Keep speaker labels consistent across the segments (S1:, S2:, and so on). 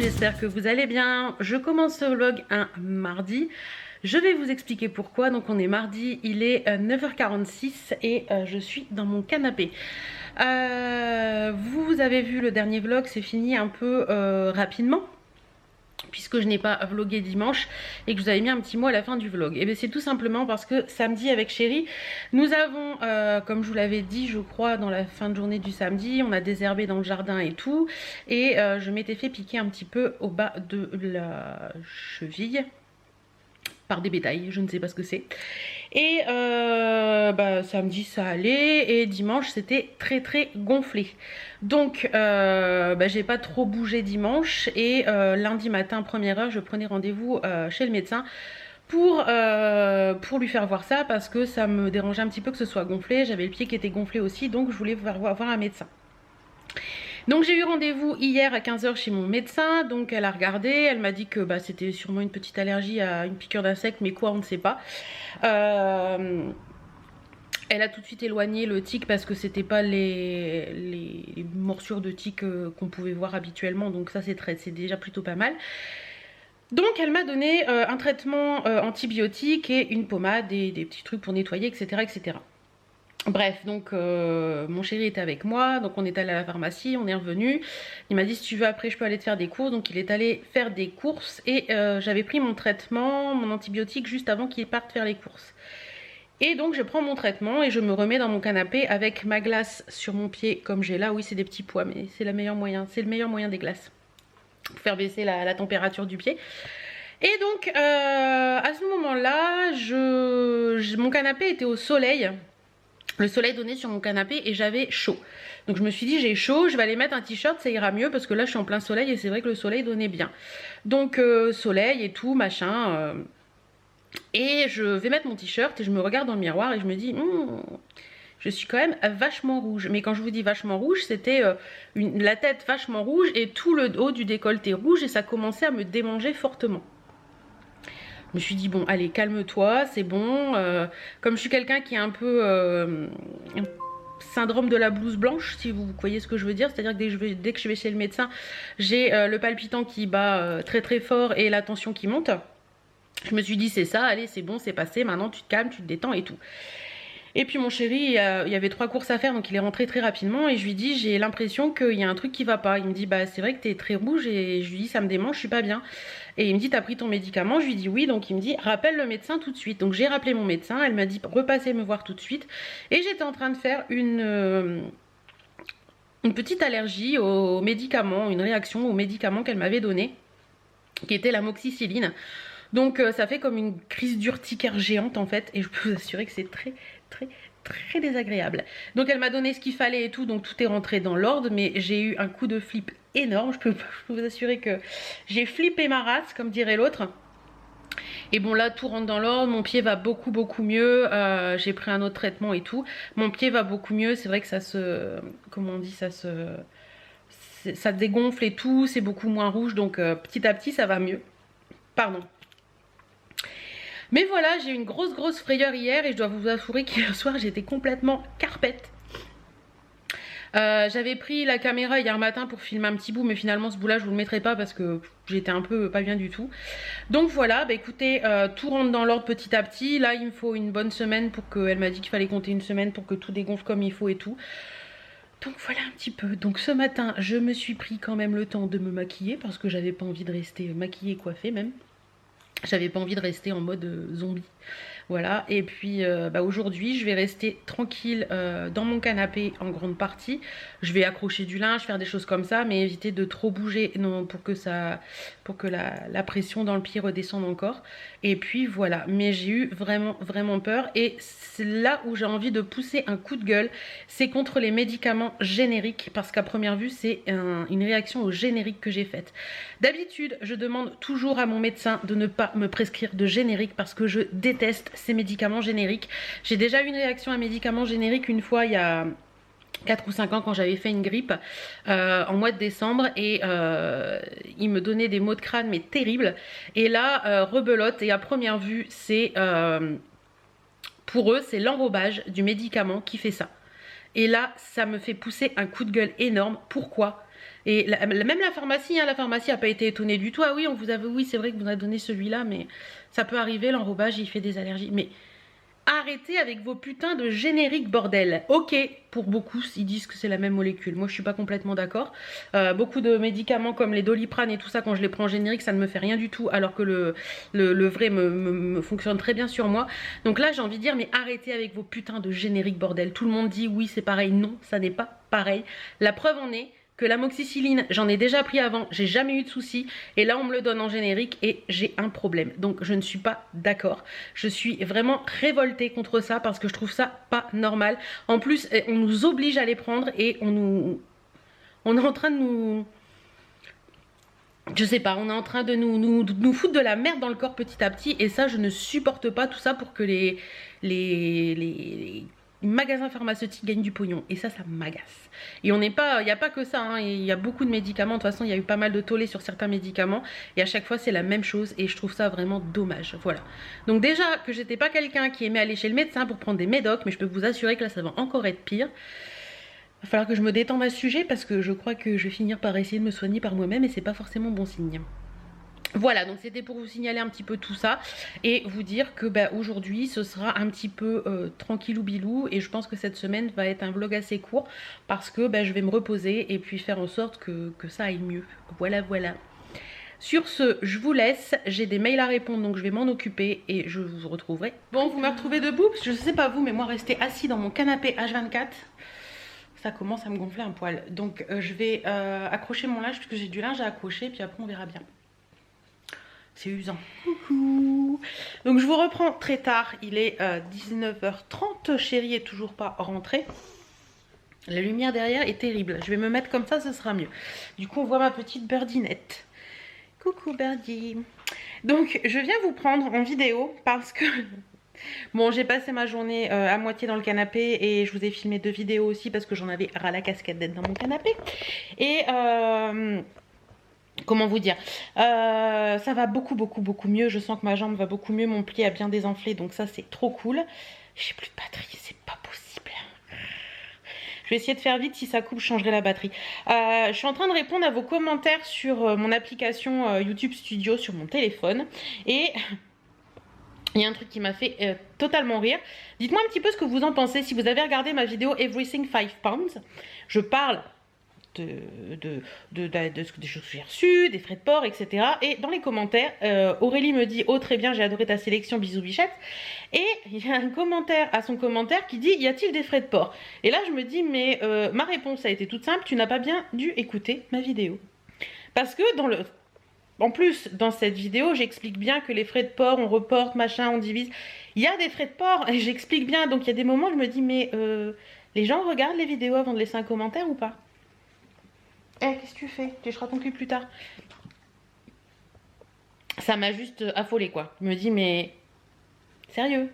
S1: j'espère que vous allez bien. Je commence ce vlog un mardi. Je vais vous expliquer pourquoi. Donc on est mardi, il est 9h46 et je suis dans mon canapé. Vous avez vu le dernier vlog, c'est fini un peu rapidement, puisque je n'ai pas vlogué dimanche et que je vous avais mis un petit mot à la fin du vlog. Et bien c'est tout simplement parce que samedi avec Chérie, nous avons, comme je vous l'avais dit je crois dans la fin de journée du samedi, on a désherbé dans le jardin et tout, et je m'étais fait piquer un petit peu au bas de la cheville par des bétails, je ne sais pas ce que c'est. Et samedi ça allait et dimanche c'était très gonflé. Donc j'ai pas trop bougé dimanche et lundi matin première heure je prenais rendez-vous chez le médecin pour lui faire voir ça, parce que ça me dérangeait un petit peu que ce soit gonflé. J'avais le pied qui était gonflé aussi, donc je voulais voir un médecin. Donc j'ai eu rendez-vous hier à 15 h chez mon médecin. Donc elle a regardé, elle m'a dit que c'était sûrement une petite allergie à une piqûre d'insecte, mais quoi on ne sait pas. Elle a tout de suite éloigné le tic parce que c'était pas les morsures de tic qu'on pouvait voir habituellement, donc ça c'est déjà plutôt pas mal. Donc elle m'a donné un traitement antibiotique et une pommade et des petits trucs pour nettoyer, etc. Bref, donc mon chéri était avec moi, donc on est allé à la pharmacie, on est revenu. Il m'a dit si tu veux après je peux aller te faire des courses, donc il est allé faire des courses et j'avais pris mon traitement, mon antibiotique juste avant qu'il parte faire les courses. Et donc je prends mon traitement et je me remets dans mon canapé avec ma glace sur mon pied comme j'ai là. Oui c'est des petits pois mais c'est le meilleur moyen des glaces pour faire baisser la température du pied. Et donc à ce moment là mon canapé était au soleil. Le soleil donnait sur mon canapé et j'avais chaud. Donc je me suis dit j'ai chaud, je vais aller mettre un t-shirt, ça ira mieux parce que là je suis en plein soleil et c'est vrai que le soleil donnait bien. Donc soleil et tout machin. Et je vais mettre mon t-shirt et je me regarde dans le miroir et je me dis je suis quand même vachement rouge. Mais quand je vous dis vachement rouge, c'était la tête vachement rouge et tout le haut du décolleté rouge, et ça commençait à me démanger fortement. Je me suis dit bon allez calme-toi, c'est bon. Comme je suis quelqu'un qui est un peu syndrome de la blouse blanche, si vous voyez ce que je veux dire, c'est-à-dire que dès que je vais chez le médecin, j'ai le palpitant qui bat très fort et la tension qui monte. Je me suis dit c'est ça, allez c'est bon, c'est passé, maintenant tu te calmes, tu te détends et tout. Et puis mon chéri, il y avait 3 courses à faire, donc il est rentré très rapidement et je lui dis j'ai l'impression qu'il y a un truc qui va pas. Il me dit bah c'est vrai que t'es très rouge, et je lui dis ça me démange, je suis pas bien. Et il me dit t'as pris ton médicament? Je lui dis oui, donc il me dit rappelle le médecin tout de suite. Donc j'ai rappelé mon médecin, elle m'a dit repassez me voir tout de suite. Et j'étais en train de faire une petite allergie aux médicaments, une réaction aux médicaments qu'elle m'avait donné, qui était l'amoxicilline. Donc ça fait comme une crise d'urticaire géante en fait, et je peux vous assurer que c'est très désagréable. Donc elle m'a donné ce qu'il fallait et tout, donc tout est rentré dans l'ordre, mais j'ai eu un coup de flip énorme. Je peux vous assurer que j'ai flippé ma race, comme dirait l'autre. Et bon là tout rentre dans l'ordre, mon pied va beaucoup mieux, j'ai pris un autre traitement et tout. Mon pied va beaucoup mieux, c'est vrai que ça se... comment on dit, ça dégonfle et tout, c'est beaucoup moins rouge, donc petit à petit ça va mieux. Pardon. Mais voilà, j'ai eu une grosse frayeur hier et je dois vous avouer qu'hier soir j'étais complètement carpette. J'avais pris la caméra hier matin pour filmer un petit bout, mais finalement ce bout là je vous le mettrai pas parce que j'étais un peu pas bien du tout. Donc voilà, bah écoutez, tout rentre dans l'ordre petit à petit. Là il me faut une bonne semaine pour que... Elle m'a dit qu'il fallait compter une semaine pour que tout dégonfle comme il faut et tout. Donc voilà un petit peu. Donc ce matin je me suis pris quand même le temps de me maquiller parce que j'avais pas envie de rester maquillée, coiffée même. J'avais pas envie de rester en mode zombie. Voilà, et puis aujourd'hui je vais rester tranquille dans mon canapé en grande partie. Je vais accrocher du linge, faire des choses comme ça, mais éviter de trop bouger, non, pour que la pression dans le pied redescende encore. Et puis voilà, mais j'ai eu vraiment peur, et c'est là où j'ai envie de pousser un coup de gueule, c'est contre les médicaments génériques, parce qu'à première vue c'est une réaction au générique que j'ai faite. D'habitude je demande toujours à mon médecin de ne pas me prescrire de générique parce que je déteste ces médicaments génériques. J'ai déjà eu une réaction à un médicament générique une fois il y a 4 ou 5 ans quand j'avais fait une grippe en mois de décembre, et il me donnait des maux de crâne mais terribles. Et là rebelote, et à première vue c'est pour eux c'est l'enrobage du médicament qui fait ça. Et là ça me fait pousser un coup de gueule énorme. Pourquoi ? Et même la pharmacie, hein, la pharmacie n'a pas été étonnée du tout. Ah oui, on vous avait, oui, c'est vrai que vous a donné celui-là, mais ça peut arriver, l'enrobage, il fait des allergies. Mais arrêtez avec vos putains de génériques, bordel. Ok, pour beaucoup, ils disent que c'est la même molécule. Moi, je suis pas complètement d'accord. Beaucoup de médicaments comme les Doliprane et tout ça, quand je les prends en générique, ça ne me fait rien du tout, alors que le vrai me fonctionne très bien sur moi. Donc là, j'ai envie de dire, mais arrêtez avec vos putains de génériques, bordel. Tout le monde dit oui, c'est pareil. Non, ça n'est pas pareil. La preuve en est que l'amoxicilline, j'en ai déjà pris avant, j'ai jamais eu de soucis, et là on me le donne en générique et j'ai un problème. Donc je ne suis pas d'accord. Je suis vraiment révoltée contre ça parce que je trouve ça pas normal. En plus, on nous oblige à les prendre et on est en train de nous... Je sais pas, on est en train de nous foutre de la merde dans le corps petit à petit, et ça je ne supporte pas tout ça pour que les magasins pharmaceutiques gagnent du pognon, et ça m'agace. Et on n'est pas, il n'y a pas que ça, hein, il y a beaucoup de médicaments, de toute façon il y a eu pas mal de tollés sur certains médicaments, et à chaque fois c'est la même chose, et je trouve ça vraiment dommage, voilà. Donc déjà que j'étais pas quelqu'un qui aimait aller chez le médecin pour prendre des médocs, mais je peux vous assurer que là ça va encore être pire. Il va falloir que je me détende à ce sujet, parce que je crois que je vais finir par essayer de me soigner par moi-même, et c'est pas forcément bon signe. Voilà, donc c'était pour vous signaler un petit peu tout ça et vous dire que bah, aujourd'hui ce sera un petit peu tranquillou bilou, et je pense que cette semaine va être un vlog assez court parce que bah, je vais me reposer et puis faire en sorte que ça aille mieux. Voilà, voilà. Sur ce, je vous laisse, j'ai des mails à répondre donc je vais m'en occuper et je vous retrouverai. Bon, vous me retrouvez debout parce que je sais pas vous, mais moi rester assis dans mon canapé H24, ça commence à me gonfler un poil. Donc je vais accrocher mon linge puisque j'ai du linge à accrocher, puis après on verra bien. C'est usant. Coucou. Donc je vous reprends très tard, il est 19h30, chérie est toujours pas rentrée. La lumière derrière est terrible, je vais me mettre comme ça, ce sera mieux. Du coup on voit ma petite birdinette. Coucou Birdie. Donc je viens vous prendre en vidéo parce que... Bon, j'ai passé ma journée à moitié dans le canapé et je vous ai filmé 2 vidéos aussi parce que j'en avais ras la casquette d'être dans mon canapé. Et... comment vous dire, ça va beaucoup mieux, je sens que ma jambe va beaucoup mieux, mon pied a bien désenflé, donc ça c'est trop cool. J'ai plus de batterie, c'est pas possible. Je vais essayer de faire vite, si ça coupe je changerai la batterie. Je suis en train de répondre à vos commentaires sur mon application YouTube Studio sur mon téléphone, et il y a un truc qui m'a fait totalement rire. Dites-moi un petit peu ce que vous en pensez, si vous avez regardé ma vidéo Everything 5 Pounds, je parle des choses que j'ai reçues, des frais de port, etc. Et dans les commentaires, Aurélie me dit « Oh très bien, j'ai adoré ta sélection, bisous bichette ». Et il y a un commentaire à son commentaire qui dit « Y a-t-il des frais de port ?» Et là je me dis « Mais ma réponse a été toute simple, tu n'as pas bien dû écouter ma vidéo. » Parce que en plus, dans cette vidéo, j'explique bien que les frais de port, on reporte, machin, on divise. Il y a des frais de port, et j'explique bien. Donc il y a des moments où je me dis « Mais les gens regardent les vidéos avant de laisser un commentaire ou pas ?» Eh, qu'est-ce que tu fais? Tu lécheras ton cul plus tard. Ça m'a juste affolée, quoi. Je me dis, mais... Sérieux?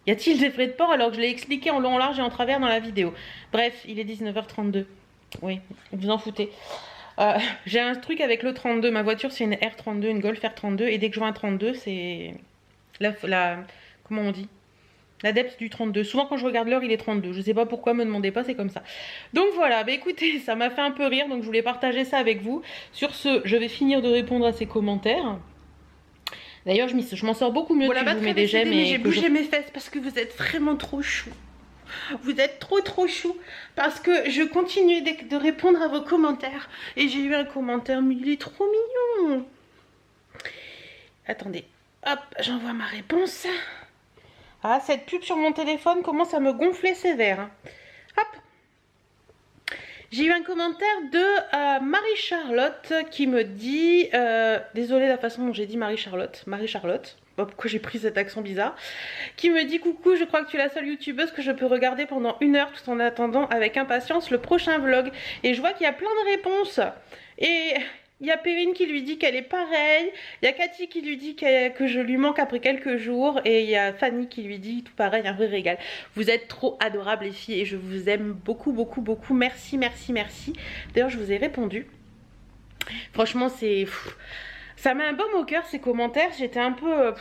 S1: Y a-t-il des frais de port alors que je l'ai expliqué en long, en large et en travers dans la vidéo? Bref, il est 19h32. Oui, vous en foutez. J'ai un truc avec le 32. Ma voiture, c'est une R32, une Golf R32. Et dès que je vois un 32, c'est... Comment on dit? L'adepte du 32. Souvent quand je regarde l'heure il est 32. Je sais pas pourquoi, me demandez pas, c'est comme ça. Donc voilà, bah écoutez, ça m'a fait un peu rire, donc je voulais partager ça avec vous. Sur ce, je vais finir de répondre à ces commentaires. D'ailleurs je m'en sors beaucoup mieux si je vous mets des j'aime. J'ai bougé mes fesses parce que vous êtes vraiment trop chou. Vous êtes trop chou. Parce que je continue de répondre à vos commentaires. Et j'ai eu un commentaire, mais il est trop mignon. Attendez, hop, j'envoie ma réponse. Ah, cette pub sur mon téléphone commence à me gonfler sévère. Hein. Hop. J'ai eu un commentaire de Marie-Charlotte qui me dit... désolée la façon dont j'ai dit Marie-Charlotte. Marie-Charlotte. Pourquoi j'ai pris cet accent bizarre. Qui me dit « Coucou, je crois que tu es la seule youtubeuse que je peux regarder pendant 1 heure tout en attendant avec impatience le prochain vlog. » Et je vois qu'il y a plein de réponses. Et... il y a Perrine qui lui dit qu'elle est pareille, il y a Cathy qui lui dit que je lui manque après quelques jours, et il y a Fanny qui lui dit tout pareil, un vrai régal. Vous êtes trop adorables les filles et je vous aime beaucoup. Merci. D'ailleurs je vous ai répondu. Franchement c'est... Ça met un baume au cœur ces commentaires, j'étais un peu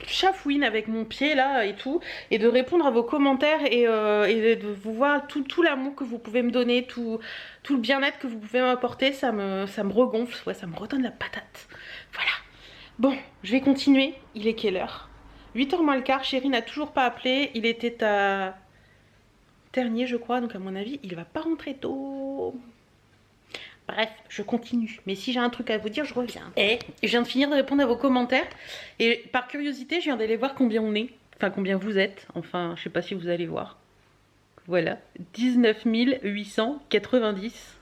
S1: chafouine avec mon pied là et tout, et de répondre à vos commentaires et de vous voir tout l'amour que vous pouvez me donner, tout le bien-être que vous pouvez m'apporter, ça me regonfle, ouais, ça me redonne la patate. Voilà. Bon, je vais continuer, il est quelle heure? 8h moins le quart, Chéri n'a toujours pas appelé, il était à Ternier je crois, donc à mon avis il va pas rentrer tôt. Bref, je continue. Mais si j'ai un truc à vous dire, je reviens. Et je viens de finir de répondre à vos commentaires. Et par curiosité, je viens d'aller voir combien on est. Enfin, combien vous êtes. Enfin, je sais pas si vous allez voir. Voilà. 19 890.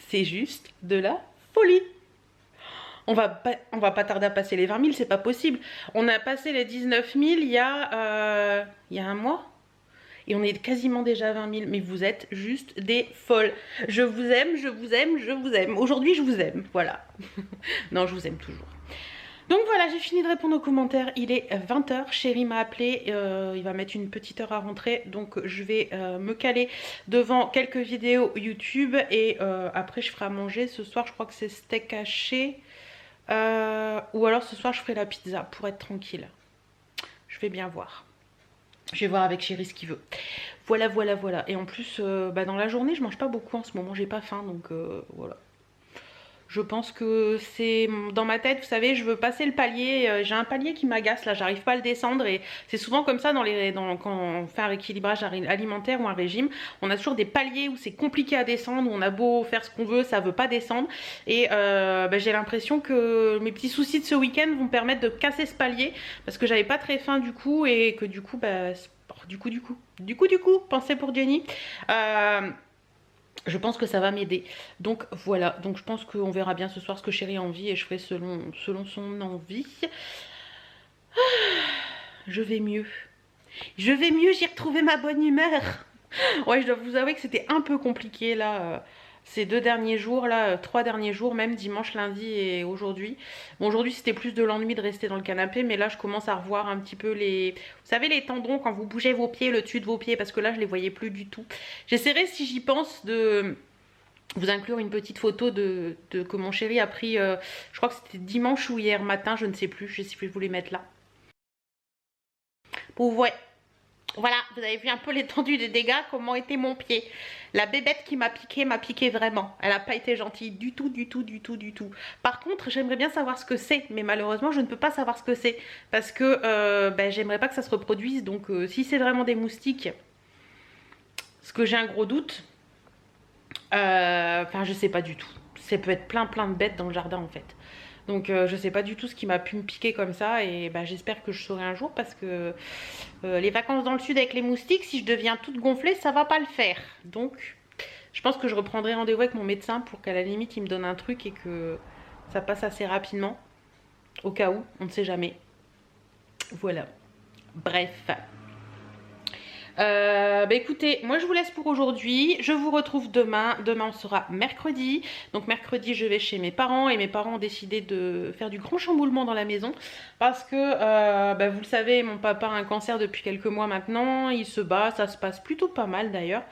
S1: C'est juste de la folie. On va pas tarder à passer les 20 000, c'est pas possible. On a passé les 19 000 il y a un mois. Et on est quasiment déjà à 20 000, mais vous êtes juste des folles. Je vous aime, je vous aime, je vous aime. Aujourd'hui, je vous aime, voilà. Non, je vous aime toujours. Donc voilà, j'ai fini de répondre aux commentaires. Il est 20h, Chéri m'a appelé, il va mettre une petite heure à rentrer. Donc je vais me caler devant quelques vidéos YouTube. Et après, je ferai à manger. Ce soir, je crois que c'est steak haché. Ou alors ce soir, je ferai la pizza pour être tranquille. Je vais bien voir. Je vais voir avec Chéri ce qu'il veut. Voilà, voilà, voilà. Et en plus, dans la journée, je mange pas beaucoup en ce moment. J'ai pas faim, donc voilà. Je pense que c'est dans ma tête, vous savez, je veux passer le palier. J'ai un palier qui m'agace, là, j'arrive pas à le descendre. Et c'est souvent comme ça quand on fait un rééquilibrage alimentaire ou un régime. On a toujours des paliers où c'est compliqué à descendre, où on a beau faire ce qu'on veut, ça veut pas descendre. Et j'ai l'impression que mes petits soucis de ce week-end vont me permettre de casser ce palier. Parce que j'avais pas très faim du coup, et que du coup, pensez pour Jenny. Je pense que ça va m'aider. Donc voilà, donc je pense qu'on verra bien ce soir ce que Chéri a envie et je ferai selon son envie. Je vais mieux. Je vais mieux, j'ai retrouvé ma bonne humeur. Ouais, je dois vous avouer que c'était un peu compliqué là, ces 2 derniers jours, là, 3 derniers jours, même dimanche, lundi et aujourd'hui. Bon, aujourd'hui c'était plus de l'ennui de rester dans le canapé, mais là je commence à revoir un petit peu les... Vous savez les tendons quand vous bougez vos pieds, le dessus de vos pieds, parce que là je les voyais plus du tout. J'essaierai si j'y pense de vous inclure une petite photo que mon chéri a pris, je crois que c'était dimanche ou hier matin, je ne sais plus, je vais vous les mettre là. Pour vous, ouais. Voilà, vous avez vu un peu l'étendue des dégâts, comment était mon pied. La bébête qui m'a piqué vraiment. Elle n'a pas été gentille du tout, du tout, du tout, du tout. Par contre, j'aimerais bien savoir ce que c'est, mais malheureusement, je ne peux pas savoir ce que c'est. Parce que j'aimerais pas que ça se reproduise. Donc, si c'est vraiment des moustiques, ce que j'ai un gros doute, enfin, je sais pas du tout. Ça peut être plein de bêtes dans le jardin en fait. Donc je sais pas du tout ce qui m'a pu me piquer comme ça et j'espère que je saurai un jour parce que les vacances dans le sud avec les moustiques, si je deviens toute gonflée, ça va pas le faire. Donc je pense que je reprendrai rendez-vous avec mon médecin pour qu'à la limite il me donne un truc et que ça passe assez rapidement. Au cas où, on ne sait jamais. Voilà. Bref. Écoutez, moi je vous laisse pour aujourd'hui. Je vous retrouve demain. Demain on sera mercredi. Donc mercredi je vais chez mes parents et mes parents ont décidé de faire du grand chamboulement dans la maison parce que vous le savez, mon papa a un cancer depuis quelques mois maintenant. Il se bat, ça se passe plutôt pas mal d'ailleurs.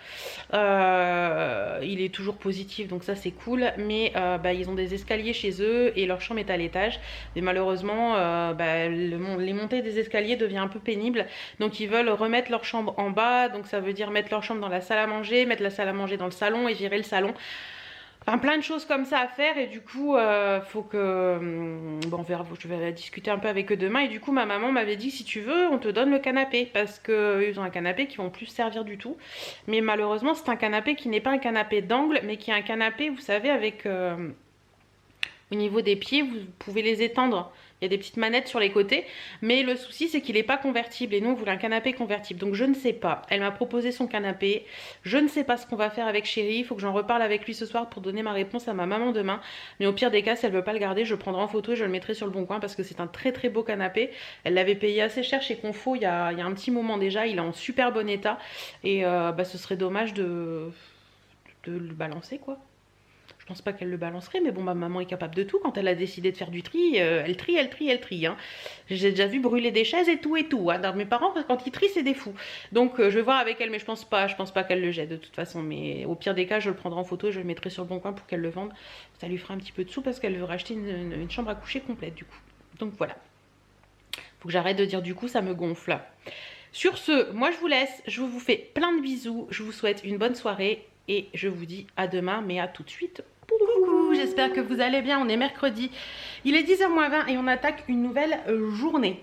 S1: Il est toujours positif donc ça c'est cool. Mais ils ont des escaliers chez eux et leur chambre est à l'étage. Mais malheureusement les montées des escaliers devient un peu pénible. Donc ils veulent remettre leur chambre en bas, donc ça veut dire mettre leur chambre dans la salle à manger, mettre la salle à manger dans le salon et gérer le salon. Enfin plein de choses comme ça à faire et du coup faut que... on verra, je vais discuter un peu avec eux demain et du coup ma maman m'avait dit si tu veux on te donne le canapé parce qu'ils ont un canapé qui vont plus servir du tout. Mais malheureusement c'est un canapé qui n'est pas un canapé d'angle mais qui est un canapé vous savez avec... au niveau des pieds vous pouvez les étendre. Il y a des petites manettes sur les côtés, mais le souci c'est qu'il n'est pas convertible et nous on voulait un canapé convertible, donc je ne sais pas. Elle m'a proposé son canapé, je ne sais pas ce qu'on va faire avec Chéri, il faut que j'en reparle avec lui ce soir pour donner ma réponse à ma maman demain. Mais au pire des cas, si elle veut pas le garder, je le prendrai en photo et je le mettrai sur le bon coin parce que c'est un très très beau canapé. Elle l'avait payé assez cher chez Confo il y a un petit moment déjà, il est en super bon état et ce serait dommage de le balancer quoi. Je pense pas qu'elle le balancerait, mais bon, ma maman est capable de tout. Quand elle a décidé de faire du tri, elle trie, elle trie, elle trie. Hein. J'ai déjà vu brûler des chaises et tout. Hein. Alors, mes parents, quand ils trient, c'est des fous. Donc, je vais voir avec elle, mais je pense pas qu'elle le jette de toute façon. Mais au pire des cas, je le prendrai en photo et je le mettrai sur le bon coin pour qu'elle le vende. Ça lui fera un petit peu de sous parce qu'elle veut racheter une chambre à coucher complète du coup. Donc voilà. Faut que j'arrête de dire du coup, ça me gonfle. Sur ce, moi je vous laisse, je vous fais plein de bisous, je vous souhaite une bonne soirée et je vous dis à demain, mais à tout de suite. Coucou, j'espère que vous allez bien, on est mercredi, il est 10h-20 et on attaque une nouvelle journée.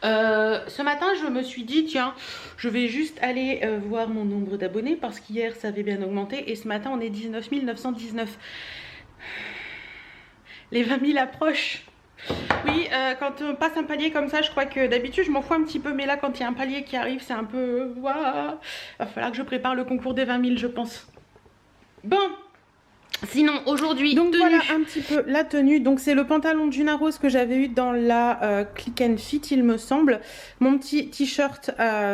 S1: Ce matin je me suis dit tiens je vais juste aller voir mon nombre d'abonnés parce qu'hier ça avait bien augmenté et ce matin on est 19 919. Les 20 000 approchent. Oui, quand on passe un palier comme ça, je crois que d'habitude je m'en fous un petit peu, mais là quand il y a un palier qui arrive, c'est un peu... Waouh, va falloir que je prépare le concours des 20 000, je pense. Bon, sinon aujourd'hui, donc tenue. Voilà un petit peu la tenue. Donc c'est le pantalon Juna Rose que j'avais eu dans la Click and Fit, il me semble. Mon petit t-shirt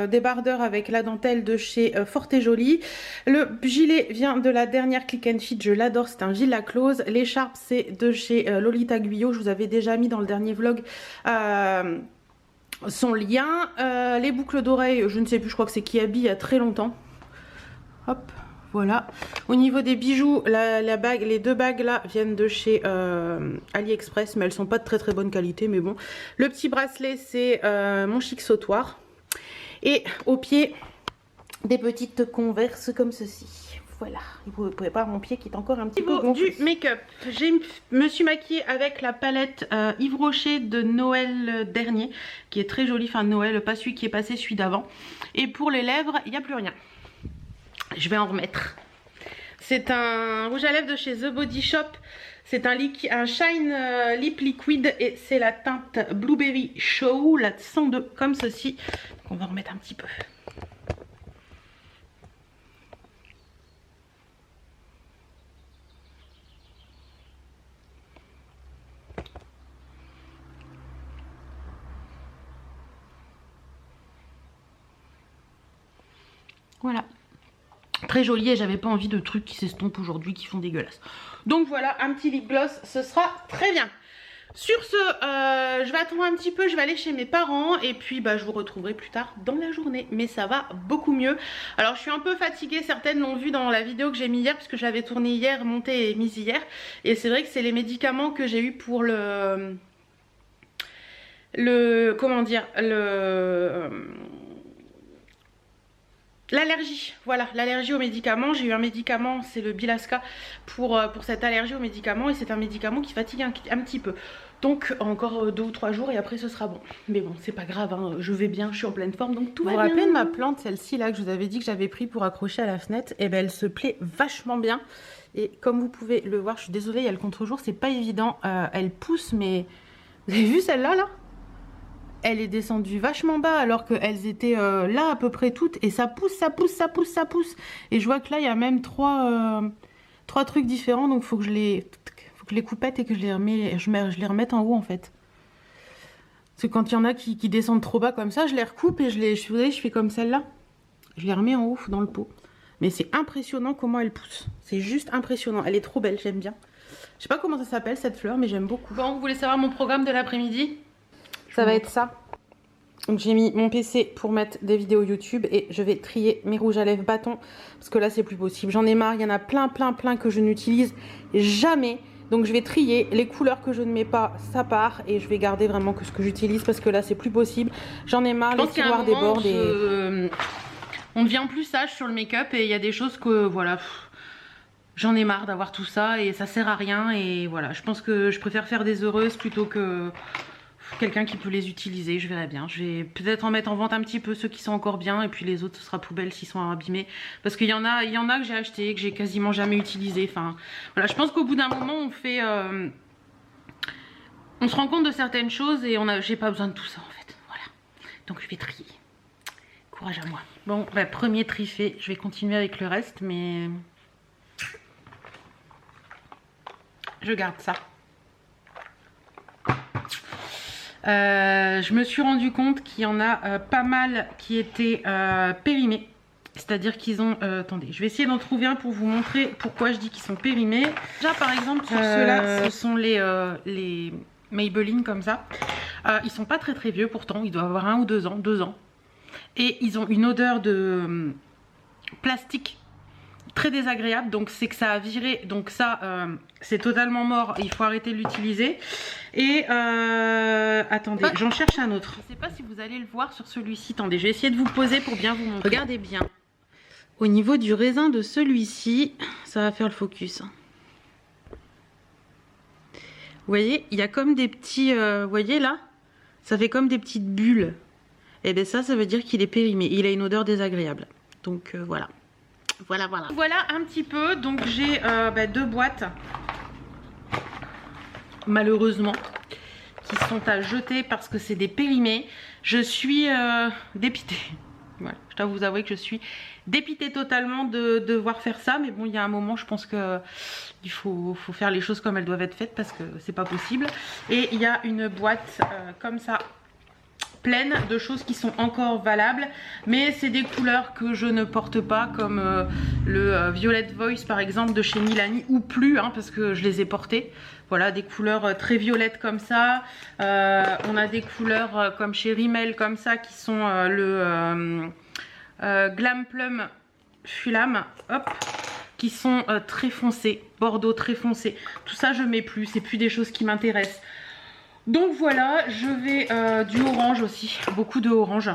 S1: débardeur avec la dentelle de chez Forte et Jolie. Le gilet vient de la dernière Click and Fit, je l'adore, c'est un gilet à close. L'écharpe c'est de chez Lolita Guyot, je vous avais déjà mis dans le dernier vlog son lien. Les boucles d'oreilles, je ne sais plus, je crois que c'est Kiabi il y a très longtemps. Hop. Voilà. Au niveau des bijoux, la bague, les deux bagues là viennent de chez AliExpress, mais elles sont pas de très bonne qualité, mais bon. Le petit bracelet, c'est mon chic sautoir. Et au pied, des petites converses comme ceci. Voilà. Vous pouvez pas voir mon pied qui est encore un petit peu gonflé. Du make-up, je me suis maquillée avec la palette Yves Rocher de Noël dernier, qui est très jolie, fin de Noël, pas celui qui est passé, celui d'avant. Et pour les lèvres, il n'y a plus rien. Je vais en remettre. C'est un rouge à lèvres de chez The Body Shop. C'est un Shine Lip Liquid et c'est la teinte Blueberry Show, la 102, comme ceci. Donc on va en remettre un petit peu. Voilà. Très joli et j'avais pas envie de trucs qui s'estompent aujourd'hui, qui font dégueulasse. Donc voilà, un petit lip gloss, ce sera très bien. Sur ce, je vais attendre un petit peu, je vais aller chez mes parents et puis bah, je vous retrouverai plus tard dans la journée. Mais ça va beaucoup mieux. Alors je suis un peu fatiguée, certaines l'ont vu dans la vidéo que j'ai mis hier puisque je l'avais tournée hier, montée et mise hier. Et c'est vrai que c'est les médicaments que j'ai eu pour comment dire, l'allergie, voilà, l'allergie aux médicaments. J'ai eu un médicament, c'est le Bilasca pour cette allergie aux médicaments et c'est un médicament qui fatigue un petit peu. Donc encore 2 ou 3 jours et après ce sera bon. Mais bon, c'est pas grave, hein, je vais bien, je suis en pleine forme donc tout va bien. Vous vous rappelez de ma plante, celle-ci là que je vous avais dit que j'avais pris pour accrocher à la fenêtre? Et ben elle se plaît vachement bien. Et comme vous pouvez le voir, je suis désolée, il y a le contre-jour, c'est pas évident. Elle pousse, mais vous avez vu celle-là là? Elle est descendue vachement bas alors qu'elles étaient là à peu près toutes et ça pousse, ça pousse, ça pousse, ça pousse. Et je vois que là il y a même trois trucs différents donc faut que je les coupette et que je les remette en haut en fait. Parce que quand il y en a qui descendent trop bas comme ça, je les recoupe et vous voyez, je fais comme celle-là. Je les remets en haut dans le pot. Mais c'est impressionnant comment elle pousse. C'est juste impressionnant. Elle est trop belle, j'aime bien. Je sais pas comment ça s'appelle cette fleur mais j'aime beaucoup. Bon, vous voulez savoir mon programme de l'après-midi? Ça va être ça. Donc j'ai mis mon PC pour mettre des vidéos YouTube et je vais trier mes rouges à lèvres bâtons parce que là c'est plus possible. J'en ai marre, il y en a plein que je n'utilise jamais. Donc je vais trier les couleurs que je ne mets pas, ça part et je vais garder vraiment que ce que j'utilise parce que là c'est plus possible. J'en ai marre, les tiroirs débordent et... On devient plus sage sur le make-up et il y a des choses que voilà... J'en ai marre d'avoir tout ça et ça sert à rien et voilà. Je pense que je préfère faire des heureuses plutôt que... quelqu'un qui peut les utiliser, je verrai bien. Je vais peut-être en mettre en vente un petit peu ceux qui sont encore bien et puis les autres ce sera poubelle s'ils sont abîmés. Parce qu'il y en a que j'ai acheté, que j'ai quasiment jamais utilisé. Enfin voilà, je pense qu'au bout d'un moment on fait... on se rend compte de certaines choses et j'ai pas besoin de tout ça en fait. Voilà. Donc je vais trier. Courage à moi. Bon, bah, premier tri fait, je vais continuer avec le reste mais... je garde ça. Je me suis rendu compte qu'il y en a pas mal qui étaient périmés. C'est-à-dire qu'ils ont... attendez, je vais essayer d'en trouver un pour vous montrer pourquoi je dis qu'ils sont périmés. Déjà par exemple sur ceux-là, ce sont les Maybelline comme ça. Ils sont pas très très vieux pourtant, ils doivent avoir 1 ou 2 ans, 2 ans. Et ils ont une odeur de plastique très désagréable, donc c'est que ça a viré, donc ça c'est totalement mort, il faut arrêter de l'utiliser. Et attendez, j'en cherche un autre. Je sais pas si vous allez le voir sur celui-ci, attendez, je vais essayer de vous poser pour bien vous montrer. Regardez bien, au niveau du raisin de celui-ci, ça va faire le focus. Vous voyez, il y a comme des petits, vous voyez là, ça fait comme des petites bulles. Et bien ça veut dire qu'il est périmé, il a une odeur désagréable. Donc voilà. Voilà un petit peu. Donc j'ai 2 boîtes, malheureusement, qui sont à jeter parce que c'est des périmés. Je suis dépitée. Voilà, je dois vous avouer que je suis dépitée totalement de devoir faire ça. Mais bon, il y a un moment, je pense que il faut faire les choses comme elles doivent être faites parce que c'est pas possible. Et il y a une boîte comme ça, pleine de choses qui sont encore valables, mais c'est des couleurs que je ne porte pas, comme le Violet Voice par exemple de chez Milani, ou plus hein, parce que je les ai portées. Voilà, des couleurs très violettes comme ça. On a des couleurs comme chez Rimmel comme ça qui sont le Glam Plum Fulam, hop, qui sont très foncés, bordeaux très foncé. Tout ça je mets plus, c'est plus des choses qui m'intéressent. Donc voilà, je vais du orange aussi, beaucoup de orange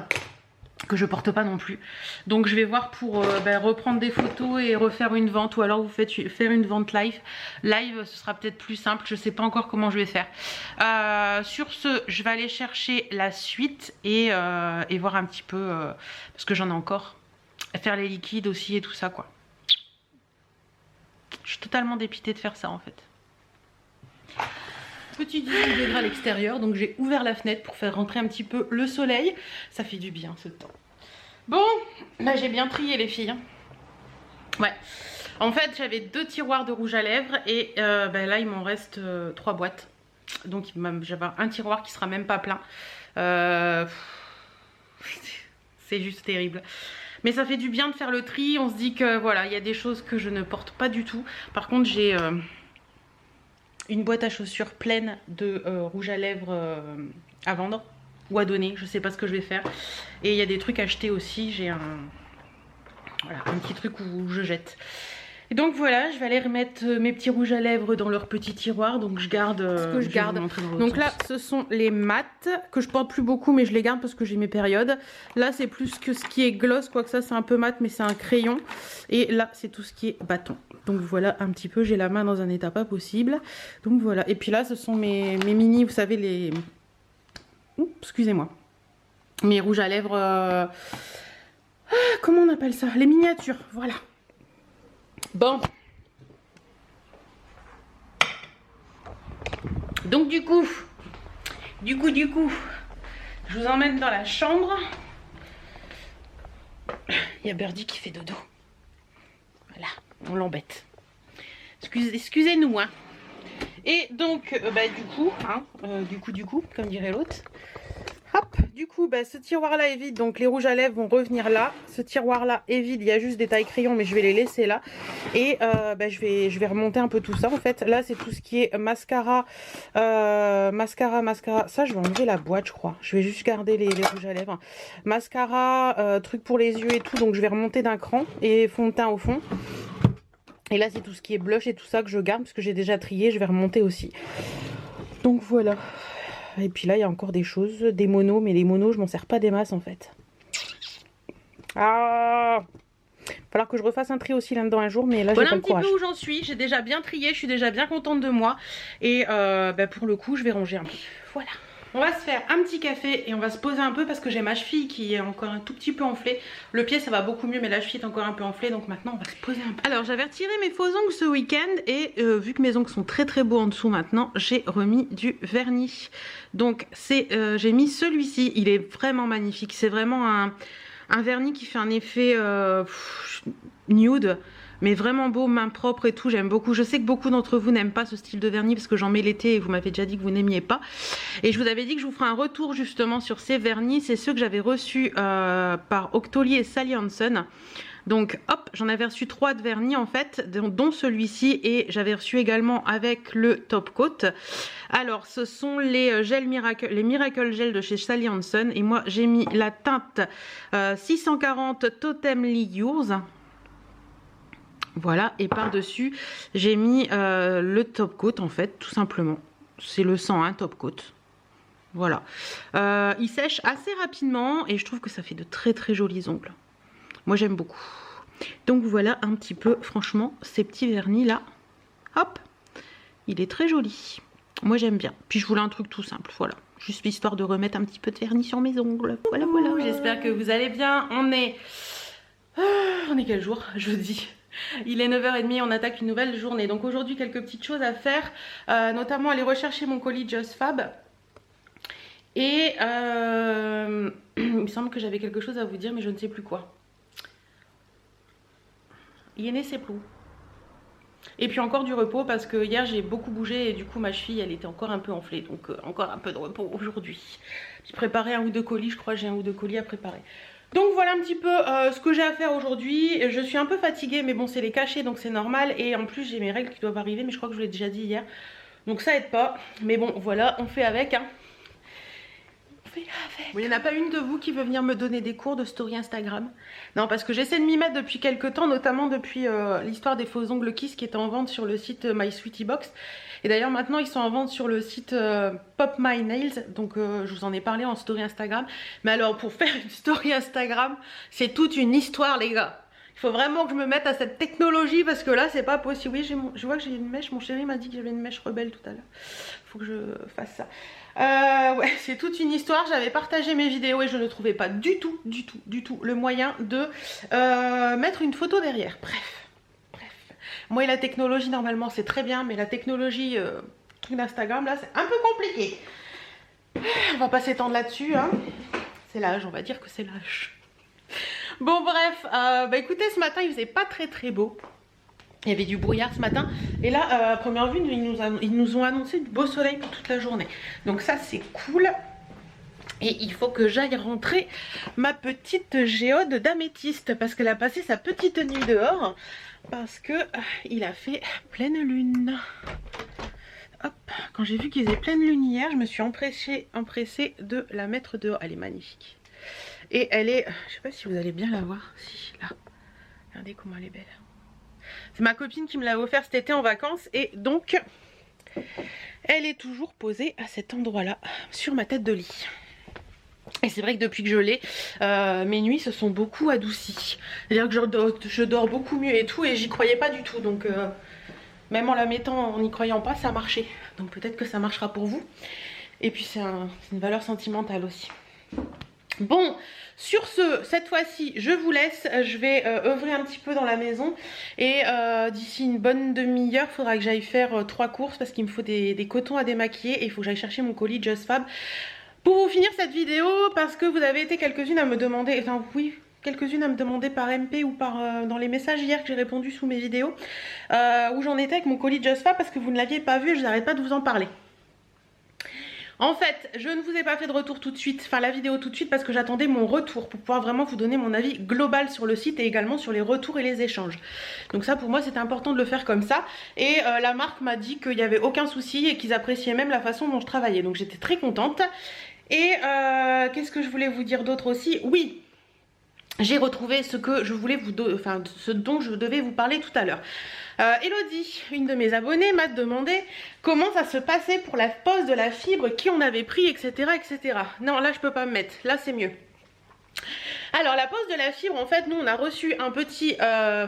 S1: que je porte pas non plus. Donc je vais voir pour reprendre des photos et refaire une vente, ou alors vous faire une vente live. Live, ce sera peut-être plus simple, je sais pas encore comment je vais faire. Sur ce, je vais aller chercher la suite et voir un petit peu, parce que j'en ai encore, faire les liquides aussi et tout ça quoi. Je suis totalement dépitée de faire ça en fait. Petit 18 degrés à l'extérieur, donc j'ai ouvert la fenêtre pour faire rentrer un petit peu le soleil. Ça fait du bien ce temps. Bon, là j'ai bien trié les filles. Ouais, en fait j'avais 2 tiroirs de rouge à lèvres et là il m'en reste 3 boîtes. Donc j'avais un tiroir qui sera même pas plein. C'est juste terrible. Mais ça fait du bien de faire le tri. On se dit que voilà, il y a des choses que je ne porte pas du tout. Par contre j'ai... une boîte à chaussures pleine de rouge à lèvres à vendre ou à donner, je sais pas ce que je vais faire. Et il y a des trucs achetés aussi, j'ai un petit truc où je jette. Et donc voilà, je vais aller remettre mes petits rouges à lèvres dans leur petit tiroir. Donc je garde ce que je garde. Donc là, ce sont les mats que je porte plus beaucoup, mais je les garde parce que j'ai mes périodes. Là, c'est plus que ce qui est gloss, quoique ça c'est un peu mat, mais c'est un crayon. Et là, c'est tout ce qui est bâton. Donc voilà un petit peu, j'ai la main dans un état pas possible. Donc voilà, et puis là, ce sont mes mini, vous savez, les... Oups, excusez-moi. Mes rouges à lèvres... comment on appelle ça? Les miniatures, voilà. Bon, donc du coup, je vous emmène dans la chambre. Il y a Birdie qui fait dodo. Voilà, on l'embête. Excusez-nous, hein. Et donc, du coup, comme dirait l'autre. Hop, du coup, ce tiroir-là est vide, donc les rouges à lèvres vont revenir là. Ce tiroir-là est vide, il y a juste des tailles crayons, mais je vais les laisser là. Et je vais remonter un peu tout ça, en fait. Là, c'est tout ce qui est mascara, mascara. Ça, je vais enlever la boîte, je crois. Je vais juste garder les rouges à lèvres. Mascara, truc pour les yeux et tout, donc je vais remonter d'un cran. Et fond de teint au fond. Et là, c'est tout ce qui est blush et tout ça que je garde, parce que j'ai déjà trié, je vais remonter aussi. Donc voilà. Et puis là, il y a encore des choses, des monos, mais les monos, je m'en sers pas des masses en fait. Ah, il va falloir que je refasse un tri aussi là-dedans un jour, mais là, j'ai pas le courage. Voilà un petit peu où j'en suis, j'ai déjà bien trié, je suis déjà bien contente de moi. Et pour le coup, je vais ranger un peu. Voilà. On va se faire un petit café et on va se poser un peu parce que j'ai ma cheville qui est encore un tout petit peu enflée. Le pied ça va beaucoup mieux mais la cheville est encore un peu enflée, donc maintenant on va se poser un peu. Alors j'avais retiré mes faux ongles ce week-end et vu que mes ongles sont très très beaux en dessous maintenant, j'ai remis du vernis. Donc j'ai mis celui-ci, il est vraiment magnifique. C'est vraiment un vernis qui fait un effet nude. Mais vraiment beau, main propre et tout, j'aime beaucoup. Je sais que beaucoup d'entre vous n'aiment pas ce style de vernis parce que j'en mets l'été et vous m'avez déjà dit que vous n'aimiez pas. Et je vous avais dit que je vous ferai un retour justement sur ces vernis. C'est ceux que j'avais reçus par Octoly et Sally Hansen. Donc hop, j'en avais reçu 3 de vernis en fait, dont celui-ci, et j'avais reçu également avec le top coat. Alors ce sont les gels Miracle, les Miracle Gel de chez Sally Hansen, et moi j'ai mis la teinte 640 Totem Yours. Voilà, et par dessus j'ai mis le top coat en fait, tout simplement. C'est le 101 top coat. Voilà, il sèche assez rapidement et je trouve que ça fait de très jolis ongles. Moi j'aime beaucoup. Donc voilà un petit peu, franchement, ces petits vernis là. Hop, il est très joli. Moi j'aime bien. Puis je voulais un truc tout simple, voilà. Juste histoire de remettre un petit peu de vernis sur mes ongles. Voilà, voilà. J'espère que vous allez bien. On est quel jour? Jeudi. Il est 9h30, on attaque une nouvelle journée. Donc aujourd'hui, quelques petites choses à faire, notamment aller rechercher mon colis Just Fab. Et il me semble que j'avais quelque chose à vous dire, mais je ne sais plus quoi. Yéné c'est plus. Et puis encore du repos parce que hier j'ai beaucoup bougé et du coup ma cheville elle était encore un peu enflée. Donc encore un peu de repos aujourd'hui. J'ai préparé 1 ou 2 colis, je crois que j'ai 1 ou 2 colis à préparer. Donc voilà un petit peu ce que j'ai à faire aujourd'hui. Je suis un peu fatiguée mais bon c'est les cachets donc c'est normal. Et en plus j'ai mes règles qui doivent arriver mais je crois que je vous l'ai déjà dit hier. Donc ça aide pas. Mais bon voilà, on fait avec hein. Bon, il n'y en a pas une de vous qui veut venir me donner des cours de story Instagram? Non, parce que j'essaie de m'y mettre depuis quelques temps, notamment depuis l'histoire des faux ongles Kiss qui est en vente sur le site My Sweetie Box. Et d'ailleurs maintenant ils sont en vente sur le site Pop My Nails, donc je vous en ai parlé en story Instagram. Mais alors pour faire une story Instagram, c'est toute une histoire les gars. Il faut vraiment que je me mette à cette technologie parce que là c'est pas possible. Oui, je vois que j'ai une mèche, mon chéri m'a dit que j'avais une mèche rebelle tout à l'heure. Faut que je fasse ça. Ouais, c'est toute une histoire. J'avais partagé mes vidéos et je ne trouvais pas du tout le moyen de mettre une photo derrière. Bref. Moi et la technologie normalement c'est très bien, mais la technologie d'Instagram là c'est un peu compliqué. On va pas s'étendre là-dessus hein. C'est l'âge, on va dire que c'est l'âge. Bon bref, bah écoutez, ce matin il faisait pas très beau. Il y avait du brouillard ce matin. Et là, à première vue, ils nous ont annoncé du beau soleil pour toute la journée. Donc ça, c'est cool. Et il faut que j'aille rentrer ma petite géode d'améthyste. Parce qu'elle a passé sa petite nuit dehors. Parce que il a fait pleine lune. Hop, quand j'ai vu qu'il faisait pleine lune hier, je me suis empressée de la mettre dehors. Elle est magnifique. Et elle est, je sais pas si vous allez bien la voir. Si, là. Regardez comment elle est belle. C'est ma copine qui me l'a offert cet été en vacances et donc elle est toujours posée à cet endroit-là sur ma tête de lit. Et c'est vrai que depuis que je l'ai, mes nuits se sont beaucoup adoucies. C'est-à-dire que je dors beaucoup mieux et tout et j'y croyais pas du tout. Donc même en la mettant, en n'y croyant pas, ça marchait. Donc peut-être que ça marchera pour vous. Et puis c'est une valeur sentimentale aussi. Bon, sur ce, cette fois-ci, je vous laisse. Je vais œuvrer un petit peu dans la maison. Et d'ici une bonne demi-heure, il faudra que j'aille faire 3 courses parce qu'il me faut des cotons à démaquiller. Et il faut que j'aille chercher mon colis Just Fab. Pour vous finir cette vidéo, parce que vous avez été quelques-unes à me demander, enfin oui, quelques-unes à me demander par MP ou par dans les messages hier que j'ai répondu sous mes vidéos, où j'en étais avec mon colis Just Fab parce que vous ne l'aviez pas vu et je n'arrête pas de vous en parler. En fait, je ne vous ai pas fait de retour tout de suite, enfin la vidéo tout de suite parce que j'attendais mon retour pour pouvoir vraiment vous donner mon avis global sur le site et également sur les retours et les échanges. Donc ça pour moi c'était important de le faire comme ça et la marque m'a dit qu'il n'y avait aucun souci et qu'ils appréciaient même la façon dont je travaillais. Donc j'étais très contente. Et qu'est-ce que je voulais vous dire d'autre aussi? Oui, j'ai retrouvé ce que je voulais ce dont je devais vous parler tout à l'heure. Elodie, une de mes abonnées, m'a demandé comment ça se passait pour la pose de la fibre, qui on avait pris, etc. etc. Non, là je peux pas me mettre, là c'est mieux. Alors la pose de la fibre, en fait nous on a reçu un petit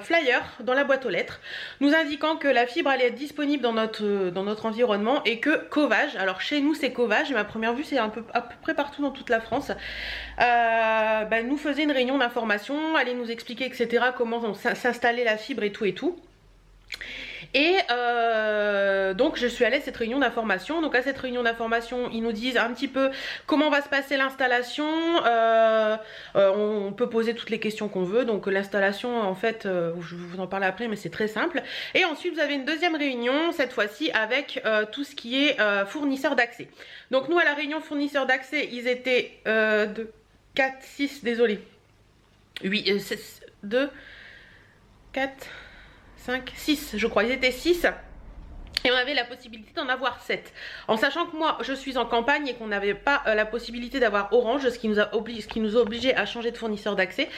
S1: flyer dans la boîte aux lettres nous indiquant que la fibre allait être disponible dans notre environnement et que Covage, alors chez nous c'est Covage, ma première vue c'est à peu près partout dans toute la France, nous faisait une réunion d'information, allait nous expliquer etc. comment s'installer la fibre et tout. Et donc je suis allée à cette réunion d'information. Donc à cette réunion d'information ils nous disent un petit peu comment va se passer l'installation, on peut poser toutes les questions qu'on veut. Donc l'installation en fait, je vais vous en parler après mais c'est très simple. Et ensuite vous avez une deuxième réunion cette fois-ci avec tout ce qui est fournisseur d'accès. Donc nous à la réunion fournisseur d'accès ils étaient 2, 4, 6, désolé 8, 2 4, 5, 6 je crois, ils étaient 6. Et on avait la possibilité d'en avoir 7. En sachant que moi je suis en campagne et qu'on n'avait pas la possibilité d'avoir Orange, ce qui nous a obligé à changer de fournisseur d'accès.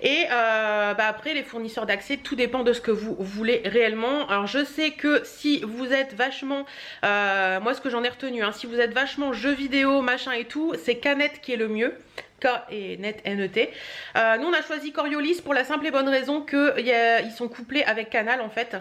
S1: Et après les fournisseurs d'accès, tout dépend de ce que vous voulez réellement. Alors je sais que si vous êtes vachement, moi ce que j'en ai retenu, hein, si vous êtes vachement jeux vidéo, machin et tout, c'est Canet qui est le mieux. K et net NET. Nous on a choisi Coriolis pour la simple et bonne raison qu'ils sont couplés avec Canal en fait.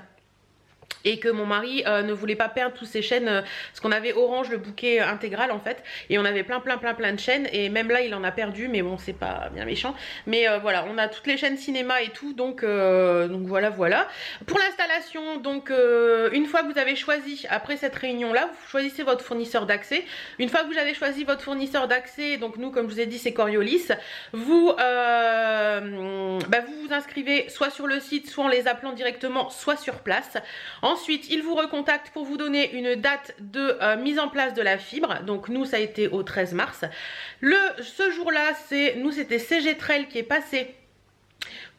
S1: Et que mon mari ne voulait pas perdre toutes ces chaînes, parce qu'on avait Orange le bouquet intégral en fait, et on avait plein de chaînes, et même là il en a perdu, mais bon c'est pas bien méchant, mais voilà, on a toutes les chaînes cinéma et tout, donc voilà. Pour l'installation, donc une fois que vous avez choisi, après cette réunion là, vous choisissez votre fournisseur d'accès. Une fois que vous avez choisi votre fournisseur d'accès, donc nous comme je vous ai dit c'est Coriolis, vous vous inscrivez soit sur le site, soit en les appelant directement, soit sur place. Ensuite, ils vous recontactent pour vous donner une date de mise en place de la fibre. Donc nous, ça a été au 13 mars. Ce jour-là, c'était CG Trail qui est passé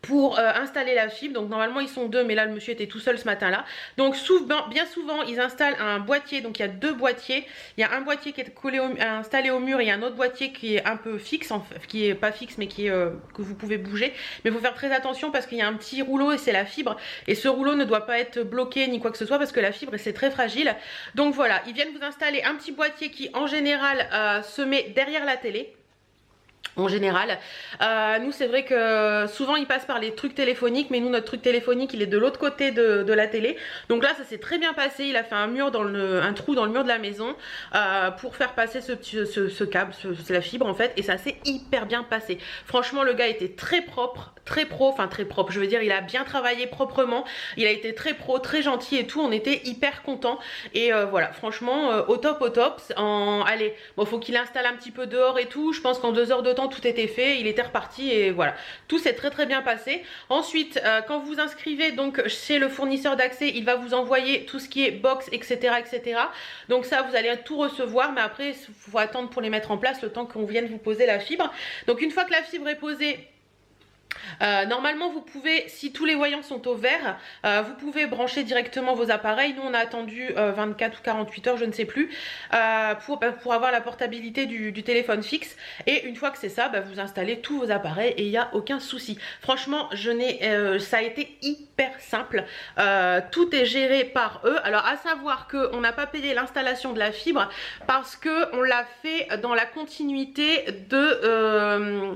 S1: pour installer la fibre. Donc normalement ils sont 2, mais là le monsieur était tout seul ce matin là. Donc bien souvent ils installent un boîtier. Donc il y a 2 boîtiers. Il y a un boîtier qui est installé au mur et il y a un autre boîtier qui est un peu fixe, qui est pas fixe mais qui est que vous pouvez bouger. Mais il faut faire très attention parce qu'il y a un petit rouleau et c'est la fibre. Et ce rouleau ne doit pas être bloqué ni quoi que ce soit parce que la fibre c'est très fragile. Donc voilà, ils viennent vous installer un petit boîtier qui en général se met derrière la télé. En général, nous c'est vrai que souvent ils passent par les trucs téléphoniques, mais nous notre truc téléphonique il est de l'autre côté de la télé. Donc là ça s'est très bien passé, il a fait un trou dans le mur de la maison pour faire passer ce câble, la fibre en fait, et ça s'est hyper bien passé. Franchement le gars était très propre, très pro, enfin très propre, je veux dire il a bien travaillé proprement, il a été très pro, très gentil et tout, on était hyper contents. Et voilà, franchement au top. Allez, bon faut qu'il installe un petit peu dehors et tout, je pense qu'en 2 heures de temps tout était fait, il était reparti et voilà, tout s'est très bien passé. Ensuite quand vous inscrivez donc chez le fournisseur d'accès, il va vous envoyer tout ce qui est box etc. Donc ça vous allez tout recevoir, mais après il faut attendre pour les mettre en place le temps qu'on vienne vous poser la fibre. Donc une fois que la fibre est posée, normalement vous pouvez, si tous les voyants sont au vert, vous pouvez brancher directement vos appareils. Nous on a attendu 24 ou 48 heures je ne sais plus pour avoir la portabilité du téléphone fixe. Et une fois que c'est ça, vous installez tous vos appareils et il n'y a aucun souci. Franchement ça a été hyper simple, tout est géré par eux. Alors à savoir qu'on n'a pas payé l'installation de la fibre parce qu'on l'a fait dans la continuité de...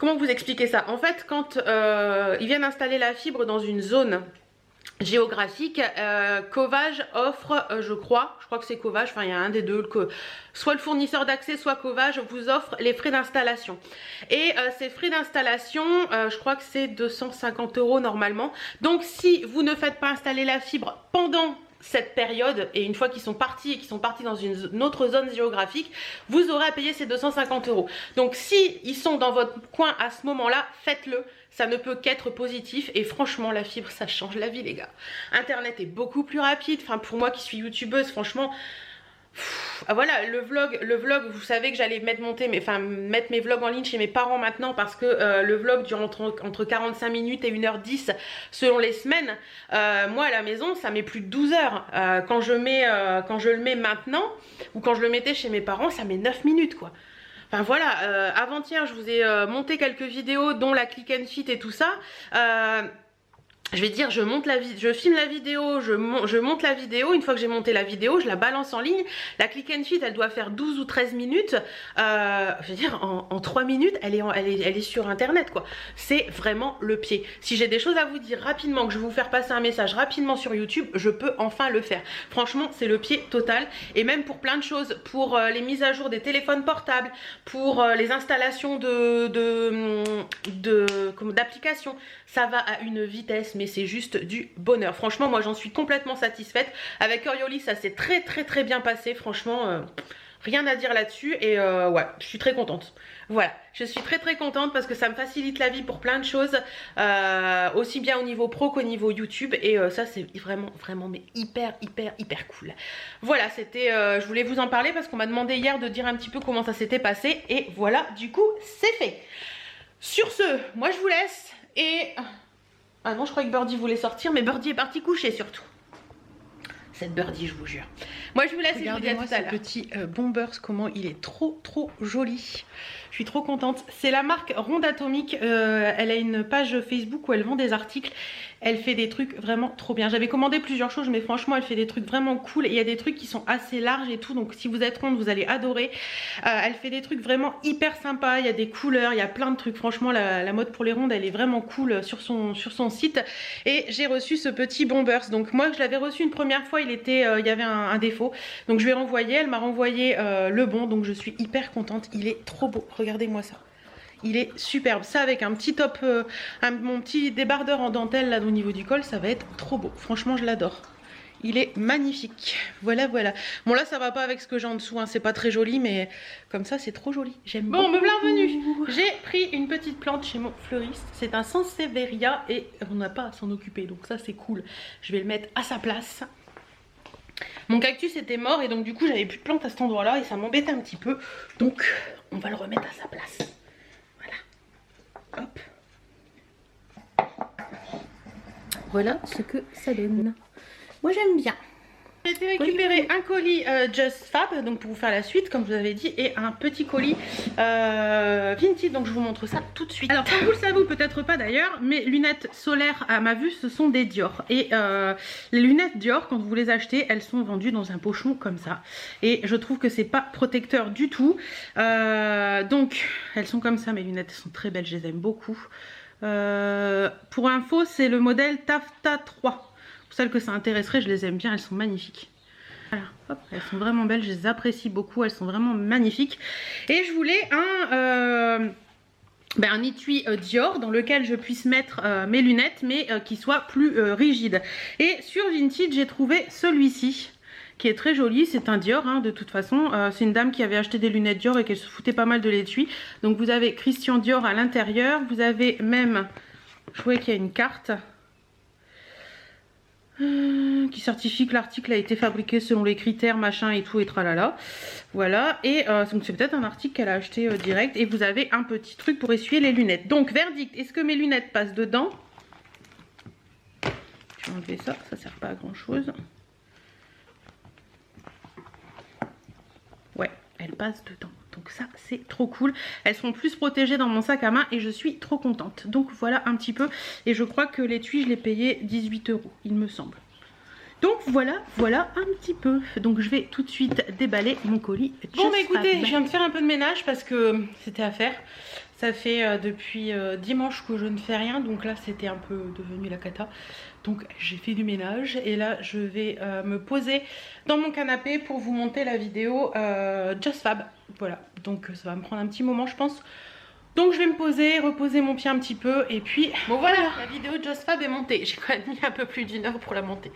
S1: Comment vous expliquer ça? En fait, quand ils viennent installer la fibre dans une zone géographique, Covage offre, je crois que c'est Covage, enfin il y a un des deux, soit le fournisseur d'accès, soit Covage vous offre les frais d'installation. Et ces frais d'installation, je crois que c'est 250 € normalement. Donc si vous ne faites pas installer la fibre pendant cette période, et une fois qu'ils sont partis et qu'ils sont partis dans une autre zone géographique, vous aurez à payer ces 250 €. Donc si ils sont dans votre coin à ce moment là, faites-le, ça ne peut qu'être positif. Et franchement la fibre ça change la vie les gars. Internet est beaucoup plus rapide, enfin pour moi qui suis youtubeuse franchement. Voilà, le vlog, vous savez que j'allais mettre mes vlogs en ligne chez mes parents maintenant parce que le vlog dure entre 45 minutes et 1h10 selon les semaines. Moi à la maison ça met plus de 12 heures. Quand je le mets maintenant ou quand je le mettais chez mes parents ça met 9 minutes quoi. Enfin voilà, avant-hier je vous ai monté quelques vidéos dont la click and fit et tout ça. Je vais dire, je filme la vidéo, je monte la vidéo. Une fois que j'ai monté la vidéo, je la balance en ligne. La click and fit, elle doit faire 12 ou 13 minutes. Je veux dire, en 3 minutes, elle est sur internet quoi. C'est vraiment le pied. Si j'ai des choses à vous dire rapidement, que je vais vous faire passer un message rapidement sur YouTube, je peux enfin le faire. Franchement, c'est le pied total. Et même pour plein de choses, pour les mises à jour des téléphones portables, pour les installations d'applications, ça va à une vitesse, mais c'est juste du bonheur. Franchement, moi j'en suis complètement satisfaite. Avec Coriolis, ça s'est très bien passé. Franchement, rien à dire là-dessus. Et ouais, je suis très contente. Voilà, je suis très contente parce que ça me facilite la vie pour plein de choses. Aussi bien au niveau pro qu'au niveau YouTube. Et ça, c'est vraiment mais hyper cool. Voilà, c'était, je voulais vous en parler parce qu'on m'a demandé hier de dire un petit peu comment ça s'était passé. Et voilà, du coup, c'est fait. Sur ce, moi je vous laisse. Et Ah non, je croyais que Birdie voulait sortir, mais Birdie est parti coucher surtout. Cette Birdie, je vous jure. Moi, je vous laisse. Regardez-moi ce petit Bombers, comment il est trop joli. Je suis trop contente. C'est la marque Ronde Atomique. Elle a une page Facebook où elle vend des articles. Elle fait des trucs vraiment trop bien. J'avais commandé plusieurs choses, mais franchement, elle fait des trucs vraiment cool. Et il y a des trucs qui sont assez larges et tout. Donc, si vous êtes ronde, vous allez adorer. Elle fait des trucs vraiment hyper sympas. Il y a des couleurs, il y a plein de trucs. Franchement, la mode pour les rondes, elle est vraiment cool sur son site. Et j'ai reçu ce petit Bombers. Donc, moi, je l'avais reçu une première fois. Il y avait un défaut. Donc, je lui ai renvoyé. Elle m'a renvoyé le bon. Donc, je suis hyper contente. Il est trop beau. Regardez-moi ça. Il est superbe. Ça avec un petit top, mon petit débardeur en dentelle là au niveau du col, ça va être trop beau. Franchement, je l'adore. Il est magnifique. Voilà, voilà. Bon là, ça va pas avec ce que j'ai en dessous. Hein. C'est pas très joli, mais comme ça, c'est trop joli. J'aime beaucoup. Bon, me bienvenue. J'ai pris une petite plante chez mon fleuriste. C'est un Sansevieria et on n'a pas à s'en occuper. Donc ça, c'est cool. Je vais le mettre à sa place. Mon cactus était mort et donc du coup, j'avais plus de plantes à cet endroit-là et ça m'embêtait un petit peu. Donc, on va le remettre à sa place. Hop. Voilà ce que ça donne. Moi j'aime bien. J'ai été récupérer un colis Just Fab, donc pour vous faire la suite comme je vous avais dit, et un petit colis Vinted, donc je vous montre ça tout de suite. Alors comme vous le savez ou peut-être pas d'ailleurs, mes lunettes solaires à ma vue ce sont des Dior. Et les lunettes Dior, quand vous les achetez, elles sont vendues dans un pochon comme ça. Et je trouve que c'est pas protecteur du tout. Donc elles sont comme ça, mes lunettes, elles sont très belles, je les aime beaucoup. Pour info, c'est le modèle Tafta 3. Pour celles que ça intéresserait, je les aime bien, elles sont magnifiques. Voilà, hop, elles sont vraiment belles, je les apprécie beaucoup, elles sont vraiment magnifiques. Et je voulais un étui Dior dans lequel je puisse mettre mes lunettes, mais qui soit plus rigide. Et sur Vinted, j'ai trouvé celui-ci, qui est très joli. C'est un Dior, hein, de toute façon. C'est une dame qui avait acheté des lunettes Dior et qu'elle se foutait pas mal de l'étui. Donc vous avez Christian Dior à l'intérieur. Vous avez même, je vois qu'il y a une carte qui certifie que l'article a été fabriqué selon les critères machin et tout et tralala. Voilà, et donc c'est peut-être un article qu'elle a acheté direct. Et vous avez un petit truc pour essuyer les lunettes. Donc verdict, est-ce que mes lunettes passent dedans? Je vais enlever ça, ça sert pas à grand chose. Ouais, elles passent dedans. Donc ça, c'est trop cool. Elles seront plus protégées dans mon sac à main et je suis trop contente. Donc voilà un petit peu. Et je crois que l'étui, je l'ai payé 18 €, il me semble. Donc voilà un petit peu. Donc je vais tout de suite déballer mon colis. Bon bah écoutez, je viens de faire un peu de ménage parce que c'était à faire. Ça fait depuis dimanche que je ne fais rien. Donc là, c'était un peu devenu la cata. Donc j'ai fait du ménage et là je vais me poser dans mon canapé pour vous monter la vidéo Just Fab. Voilà, donc ça va me prendre un petit moment je pense. Donc je vais me poser, reposer mon pied un petit peu et puis bon voilà, la vidéo Just Fab est montée. J'ai quand même mis un peu plus d'1 heure pour la monter.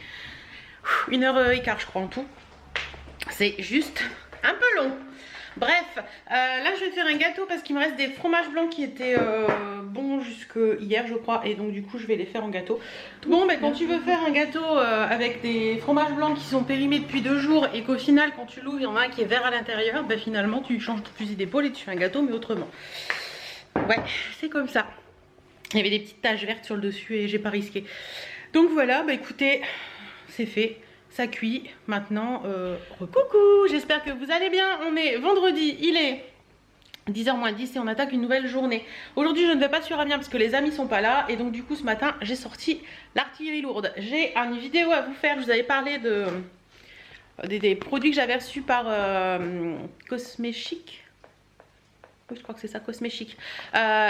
S1: 1h15 je crois en tout. C'est juste un peu long. Bref, là je vais faire un gâteau parce qu'il me reste des fromages blancs qui étaient bons jusque hier je crois. Et donc du coup je vais les faire en gâteau. Bon mais quand tu veux faire un gâteau avec des fromages blancs qui sont périmés depuis 2 jours et qu'au final quand tu l'ouvres il y en a un qui est vert à l'intérieur, bah finalement tu changes de fusil d'épaule et tu fais un gâteau mais autrement. Ouais, c'est comme ça. Il y avait des petites taches vertes sur le dessus et j'ai pas risqué. Donc voilà, bah écoutez, c'est fait. Ça cuit, maintenant, coucou, j'espère que vous allez bien. On est vendredi, il est 10h moins 10 et on attaque une nouvelle journée. Aujourd'hui je ne vais pas sur Amiens parce que les amis sont pas là. Et donc du coup ce matin j'ai sorti l'artillerie lourde. J'ai une vidéo à vous faire, je vous avais parlé des produits que j'avais reçus par Cosméchic. Je crois que c'est ça, Cosméchic.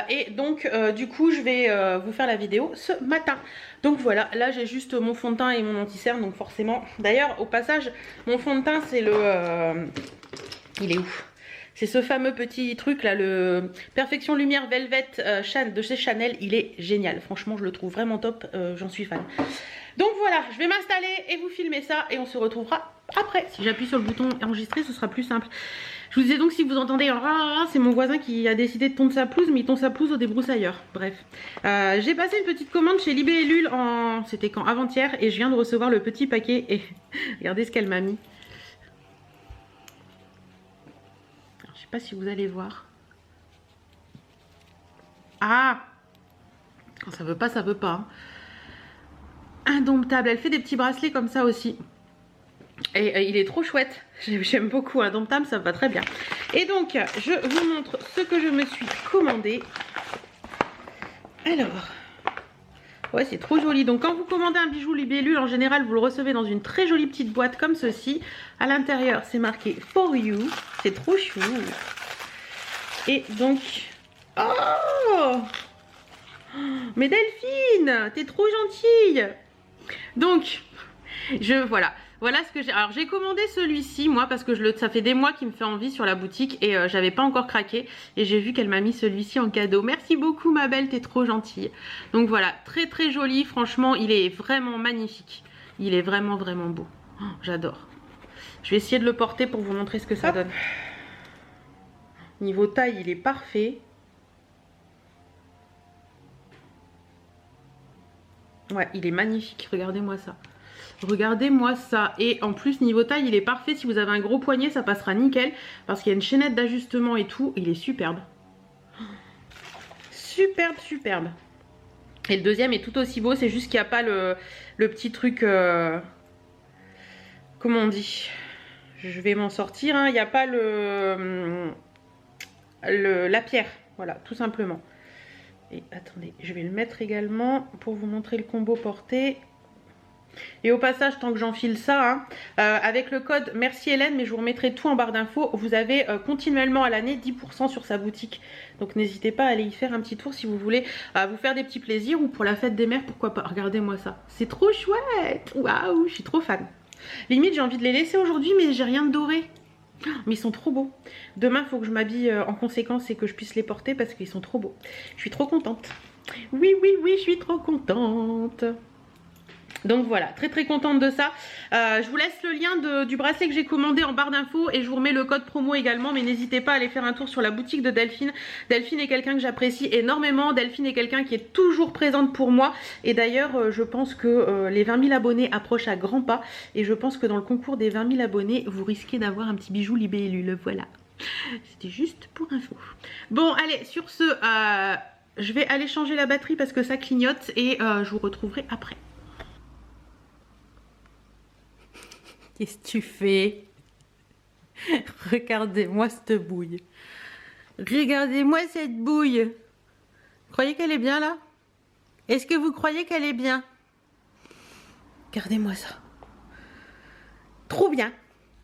S1: Et donc du coup je vais vous faire la vidéo ce matin. Donc voilà, là j'ai juste mon fond de teint et mon anti-cerne. Donc forcément, d'ailleurs au passage mon fond de teint c'est le il est où? C'est ce fameux petit truc là, le Perfection Lumière Velvet de chez Chanel. Il est génial, franchement je le trouve vraiment top, j'en suis fan. Donc voilà, je vais m'installer et vous filmer ça et on se retrouvera après. Si j'appuie sur le bouton enregistrer ce sera plus simple. Je vous disais donc si vous entendez c'est mon voisin qui a décidé de tondre sa pelouse, mais il tond sa pelouse au débroussailleur. Bref, j'ai passé une petite commande chez Libé et Lul c'était quand avant-hier et je viens de recevoir le petit paquet et regardez ce qu'elle m'a mis. Alors, je sais pas si vous allez voir. Ah, quand ça veut pas, ça veut pas. Hein. indomptable. Elle fait des petits bracelets comme ça aussi. Et il est trop chouette. J'aime beaucoup. Indomptable, ça va très bien. Et donc, je vous montre ce que je me suis commandé. Alors... ouais, c'est trop joli. Donc quand vous commandez un bijou libellule, en général, vous le recevez dans une très jolie petite boîte comme ceci. À l'intérieur, c'est marqué For You. C'est trop chou. Et donc... oh, mais Delphine, t'es trop gentille. Donc, voilà. Voilà ce que j'ai. Alors j'ai commandé celui-ci moi parce que ça fait des mois qu'il me fait envie sur la boutique et j'avais pas encore craqué et j'ai vu qu'elle m'a mis celui-ci en cadeau. Merci beaucoup ma belle, t'es trop gentille. Donc voilà, très très joli, franchement il est vraiment magnifique. Il est vraiment vraiment beau. Oh, j'adore. Je vais essayer de le porter pour vous montrer ce que ça donne. Niveau taille, il est parfait. Ouais, il est magnifique, regardez-moi ça. Regardez-moi ça. Et en plus niveau taille il est parfait. Si vous avez un gros poignet ça passera nickel. Parce qu'il y a une chaînette d'ajustement et tout. Il est superbe. Superbe, superbe. Et le deuxième est tout aussi beau. C'est juste qu'il n'y a pas le petit truc... comment on dit? Je vais m'en sortir. Hein. Il n'y a pas la pierre. Voilà, tout simplement. Et attendez, je vais le mettre également pour vous montrer le combo porté. Et au passage, tant que j'enfile ça, hein, avec le code merci Hélène, mais je vous remettrai tout en barre d'infos, vous avez continuellement à l'année 10% sur sa boutique. Donc n'hésitez pas à aller y faire un petit tour si vous voulez vous faire des petits plaisirs ou pour la fête des mères, pourquoi pas. Regardez-moi ça, c'est trop chouette. Waouh, je suis trop fan. Limite j'ai envie de les laisser aujourd'hui mais j'ai rien de doré. Mais ils sont trop beaux. Demain il faut que je m'habille en conséquence et que je puisse les porter parce qu'ils sont trop beaux. Je suis trop contente. Oui, oui, oui, je suis trop contente. Donc voilà, très très contente de ça. Je vous laisse le lien du bracelet que j'ai commandé en barre d'infos et je vous remets le code promo également. Mais n'hésitez pas à aller faire un tour sur la boutique de Delphine. Delphine est quelqu'un que j'apprécie énormément. Delphine est quelqu'un qui est toujours présente pour moi. Et d'ailleurs, je pense que les 20 000 abonnés approchent à grands pas. Et je pense que dans le concours des 20 000 abonnés, vous risquez d'avoir un petit bijou libellule. Voilà. C'était juste pour info. Bon, allez, sur ce, je vais aller changer la batterie parce que ça clignote et je vous retrouverai après. Qu'est-ce que tu fais? Regardez-moi cette bouille. Regardez-moi cette bouille. Vous croyez qu'elle est bien là? Est-ce que vous croyez qu'elle est bien? Regardez-moi ça. Trop bien.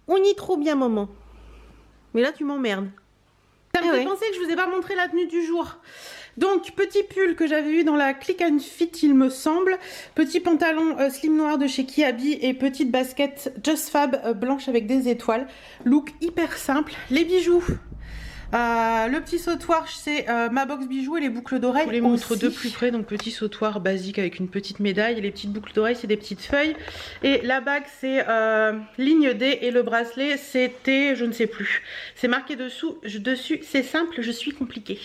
S1: On y est trop bien, maman. Mais là, tu m'emmerdes. Ça me fait penser que je vous ai pas montré la tenue du jour. Donc, petit pull que j'avais eu dans la Click and Fit, il me semble. Petit pantalon slim noir de chez Kiabi et petite basket Just Fab blanche avec des étoiles. Look hyper simple. Les bijoux. Le petit sautoir, c'est ma box bijoux et les boucles d'oreilles. Je vous les montre de plus près. Donc, petit sautoir basique avec une petite médaille. Et les petites boucles d'oreilles, c'est des petites feuilles. Et la bague, c'est ligne D. Et le bracelet, c'était, je ne sais plus. C'est marqué dessus, c'est simple, je suis compliquée.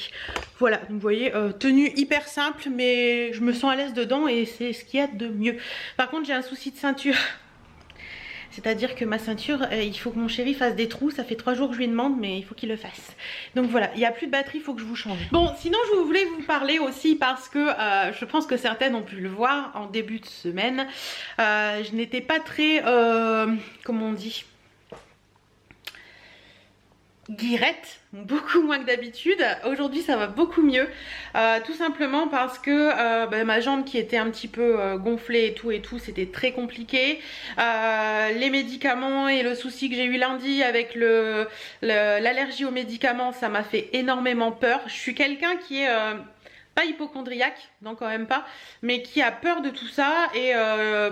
S1: Voilà, donc vous voyez, tenue hyper simple, mais je me sens à l'aise dedans et c'est ce qu'il y a de mieux. Par contre, j'ai un souci de ceinture. C'est-à-dire que ma ceinture, il faut que mon chéri fasse des trous. Ça fait 3 jours que je lui demande, mais il faut qu'il le fasse. Donc voilà, il n'y a plus de batterie, il faut que je vous change. Bon, sinon je voulais vous parler aussi parce que je pense que certaines ont pu le voir en début de semaine. Je n'étais pas très, comment on dit, guirette, beaucoup moins que d'habitude. Aujourd'hui ça va beaucoup mieux, tout simplement parce que ma jambe qui était un petit peu gonflée et tout c'était très compliqué. Les médicaments et le souci que j'ai eu lundi avec l'allergie aux médicaments, ça m'a fait énormément peur. Je suis quelqu'un qui est pas hypochondriaque, non quand même pas, mais qui a peur de tout ça. Et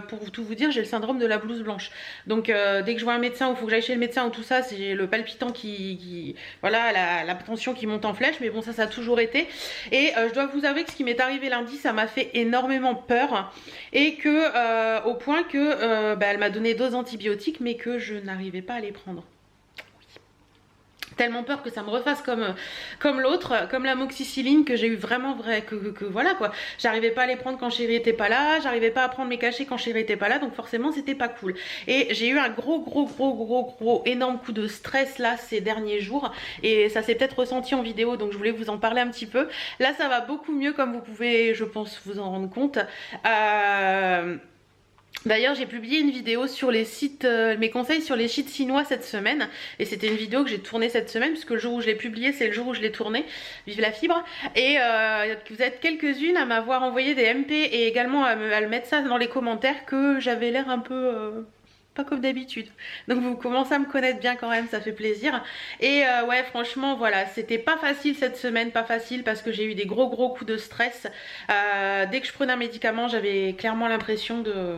S1: pour tout vous dire, j'ai le syndrome de la blouse blanche. Donc dès que je vois un médecin ou faut que j'aille chez le médecin ou tout ça, c'est le palpitant qui voilà, la tension qui monte en flèche. Mais bon, ça a toujours été. Et je dois vous avouer que ce qui m'est arrivé lundi, ça m'a fait énormément peur. Et que au point que elle m'a donné 2 antibiotiques, mais que je n'arrivais pas à les prendre. Tellement peur que ça me refasse comme l'autre, comme la moxicilline que j'ai eu vraiment que voilà quoi. J'arrivais pas à les prendre quand chérie était pas là, j'arrivais pas à prendre mes cachets quand chérie était pas là, donc forcément c'était pas cool. Et j'ai eu un gros énorme coup de stress là ces derniers jours et ça s'est peut-être ressenti en vidéo, donc je voulais vous en parler un petit peu. Là ça va beaucoup mieux comme vous pouvez je pense vous en rendre compte. D'ailleurs, j'ai publié une vidéo sur les sites, mes conseils sur les sites chinois cette semaine. Et c'était une vidéo que j'ai tournée cette semaine, puisque le jour où je l'ai publiée, c'est le jour où je l'ai tournée. Vive la fibre. Et vous êtes quelques-unes à m'avoir envoyé des MP et également à le mettre ça dans les commentaires, que j'avais l'air un peu... pas comme d'habitude. Donc vous commencez à me connaître bien quand même, ça fait plaisir. Et ouais, franchement, voilà, c'était pas facile cette semaine, pas facile, parce que j'ai eu des gros coups de stress. Dès que je prenais un médicament, j'avais clairement l'impression de...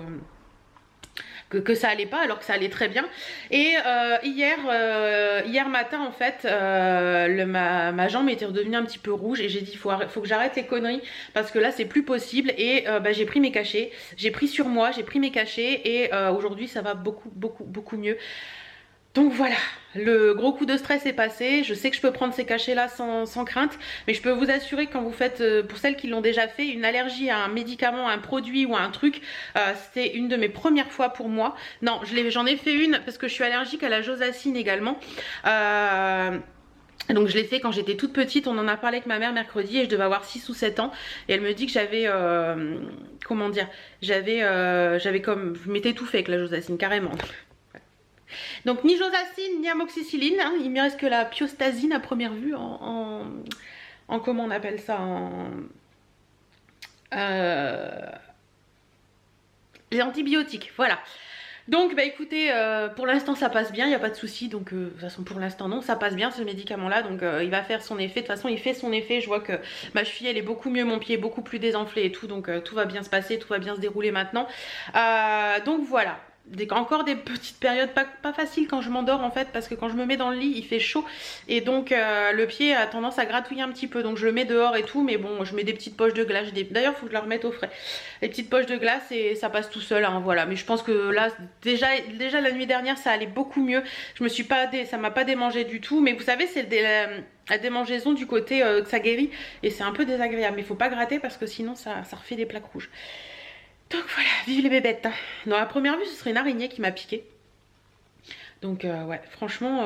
S1: que ça allait pas, alors que ça allait très bien. Et hier matin en fait, ma jambe était redevenue un petit peu rouge, et j'ai dit faut que j'arrête les conneries, parce que là c'est plus possible. Et j'ai pris mes cachets, j'ai pris sur moi, j'ai pris mes cachets, et aujourd'hui ça va beaucoup mieux. Donc voilà, le gros coup de stress est passé. Je sais que je peux prendre ces cachets là sans crainte, mais je peux vous assurer que quand vous faites, pour celles qui l'ont déjà fait, une allergie à un médicament, à un produit ou à un truc, c'était une de mes premières fois pour moi. Non, j'en ai fait une parce que je suis allergique à la josacine également. Donc je l'ai fait quand j'étais toute petite. On en a parlé avec ma mère mercredi, et je devais avoir 6 ou 7 ans, et elle me dit que j'avais comment dire, j'avais comme, je m'étais étouffée avec la josacine carrément. Donc ni josacine ni amoxicilline, hein. Il me reste que la pyostasine à première vue en comment on appelle ça, les antibiotiques, voilà. Donc bah écoutez, pour l'instant ça passe bien, il n'y a pas de souci. Donc de toute façon pour l'instant non, ça passe bien ce médicament là. Donc il va faire son effet, de toute façon il fait son effet. Je vois que ma cheville elle est beaucoup mieux, mon pied est beaucoup plus désenflé et tout. Donc tout va bien se passer, tout va bien se dérouler maintenant. Donc voilà. Encore des petites périodes pas faciles quand je m'endors en fait, parce que quand je me mets dans le lit il fait chaud, et donc le pied a tendance à gratouiller un petit peu, donc je le mets dehors et tout. Mais bon, je mets des petites poches de glace, d'ailleurs faut que je la remette au frais, les petites poches de glace, et ça passe tout seul, hein, voilà. Mais je pense que là déjà la nuit dernière ça allait beaucoup mieux, ça m'a pas démangé du tout. Mais vous savez, c'est la démangeaison du côté que ça guérit, et c'est un peu désagréable, mais faut pas gratter parce que sinon ça refait des plaques rouges. Donc voilà, vive les bébêtes. Dans la première vue, ce serait une araignée qui m'a piqué. Donc ouais, franchement,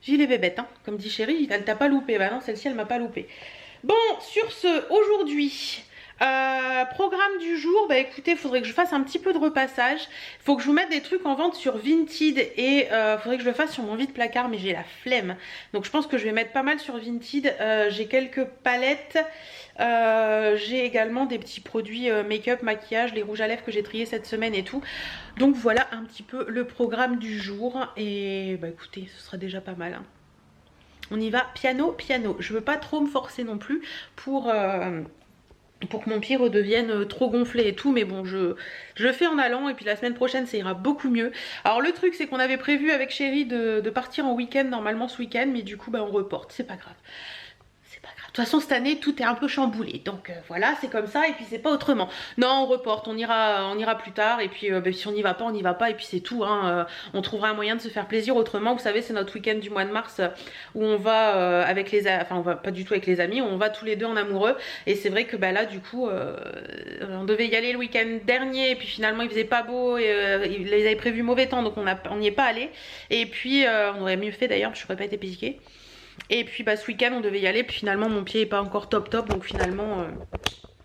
S1: vive les bébêtes, hein. Comme dit Chérie, elle t'a pas loupé. Bah non, celle-ci, elle m'a pas loupé. Bon, sur ce, aujourd'hui, programme du jour, bah écoutez, il faudrait que je fasse un petit peu de repassage. Il faut que je vous mette des trucs en vente sur Vinted, et il faudrait que je le fasse sur mon vide-placard, mais j'ai la flemme. Donc je pense que je vais mettre pas mal sur Vinted. J'ai quelques palettes. J'ai également des petits produits make-up, maquillage, les rouges à lèvres que j'ai triés cette semaine et tout. Donc voilà un petit peu le programme du jour. Et bah écoutez, ce sera déjà pas mal, hein. On y va piano. Je veux pas trop me forcer non plus pour que mon pied redevienne trop gonflé et tout. Mais bon, je le fais en allant, et puis la semaine prochaine ça ira beaucoup mieux. Alors le truc c'est qu'on avait prévu avec Chérie de partir en week-end normalement ce week-end, mais du coup bah on reporte, c'est pas grave. De toute façon cette année tout est un peu chamboulé, donc voilà, c'est comme ça, et puis c'est pas autrement. Non, on reporte, on ira plus tard, et puis bah, si on n'y va pas, on n'y va pas, et puis c'est tout, hein. On trouvera un moyen de se faire plaisir autrement. Vous savez, c'est notre week-end du mois de mars où on va avec les, enfin on va pas du tout avec les amis, on va tous les deux en amoureux. Et c'est vrai que bah là du coup on devait y aller le week-end dernier, et puis finalement il faisait pas beau, et ils avaient prévu mauvais temps, donc on n'y est pas allé. Et puis on aurait mieux fait d'ailleurs, je n'aurais pas été piquée. Et puis bah ce week-end on devait y aller, puis finalement mon pied est pas encore top, donc finalement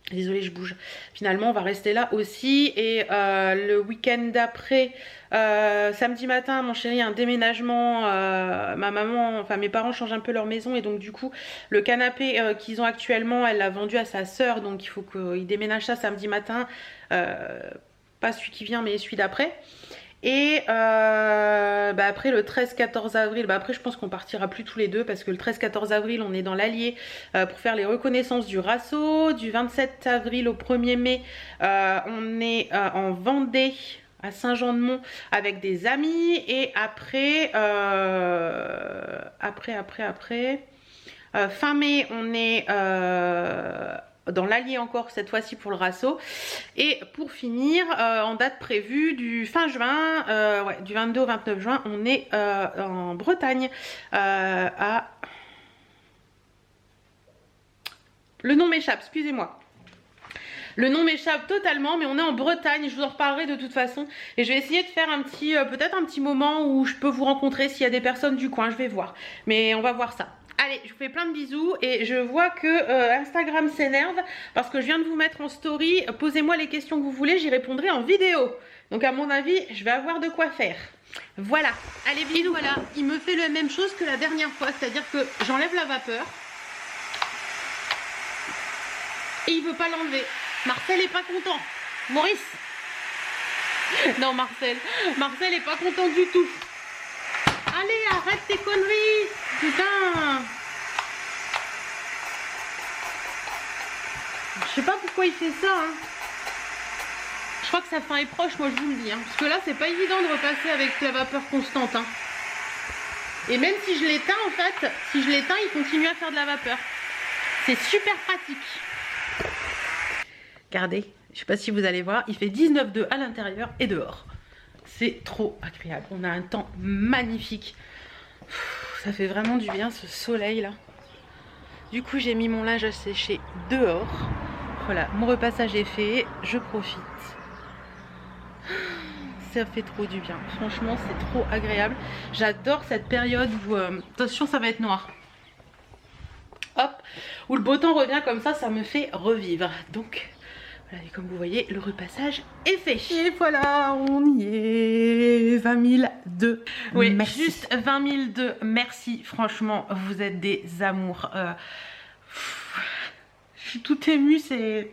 S1: désolée, je bouge. Finalement on va rester là aussi. Et le week-end d'après, samedi matin, mon chéri a un déménagement. Ma maman, enfin mes parents changent un peu leur maison, et donc du coup le canapé qu'ils ont actuellement, elle l'a vendu à sa sœur, donc il faut qu'il déménage ça samedi matin. Pas celui qui vient mais celui d'après. Et bah après le 13-14 avril, bah après je pense qu'on partira plus tous les deux, parce que le 13-14 avril on est dans l'Allier pour faire les reconnaissances du RASO. Du 27 avril au 1er mai on est en Vendée à Saint-Jean-de-Mont avec des amis. Et après fin mai on est dans l'Allier encore, cette fois-ci pour le RASO. Et pour finir, en date prévue du fin juin, ouais, du 22 au 29 juin, on est en Bretagne à... Le nom m'échappe, excusez-moi. Le nom m'échappe totalement, mais on est en Bretagne, je vous en reparlerai de toute façon. Et je vais essayer de faire un petit, peut-être un petit moment où je peux vous rencontrer s'il y a des personnes du coin, je vais voir. Mais on va voir ça. Allez, je vous fais plein de bisous et je vois que Instagram s'énerve parce que je viens de vous mettre en story. Posez-moi les questions que vous voulez, j'y répondrai en vidéo. Donc à mon avis, je vais avoir de quoi faire. Voilà, allez bisous. Voilà, il me fait la même chose que la dernière fois, c'est-à-dire que j'enlève la vapeur et il veut pas l'enlever. Marcel est pas content. Maurice. Non, Marcel est pas content du tout. Allez, arrête tes conneries. Putain. Je sais pas pourquoi il fait ça, hein. Je crois que sa fin est proche, moi je vous le dis, hein. Parce que là, c'est pas évident de repasser avec la vapeur constante, hein. Et même si je l'éteins, en fait, si je l'éteins, il continue à faire de la vapeur. C'est super pratique. Regardez, je sais pas si vous allez voir, il fait 19,2 à l'intérieur et dehors. C'est trop agréable. On a un temps magnifique. Ça fait vraiment du bien ce soleil là. Du coup, j'ai mis mon linge à sécher dehors. Voilà, mon repassage est fait, je profite. Ça fait trop du bien. Franchement, c'est trop agréable. J'adore cette période où... attention, ça va être noir. Hop, où le beau temps revient comme ça me fait revivre. Donc... voilà, et comme vous voyez, le repassage est fait. Et voilà, on y est. 20 002. Oui, merci. Juste 20 002. Merci. Franchement, vous êtes des amours. Je suis toute émue. C'est...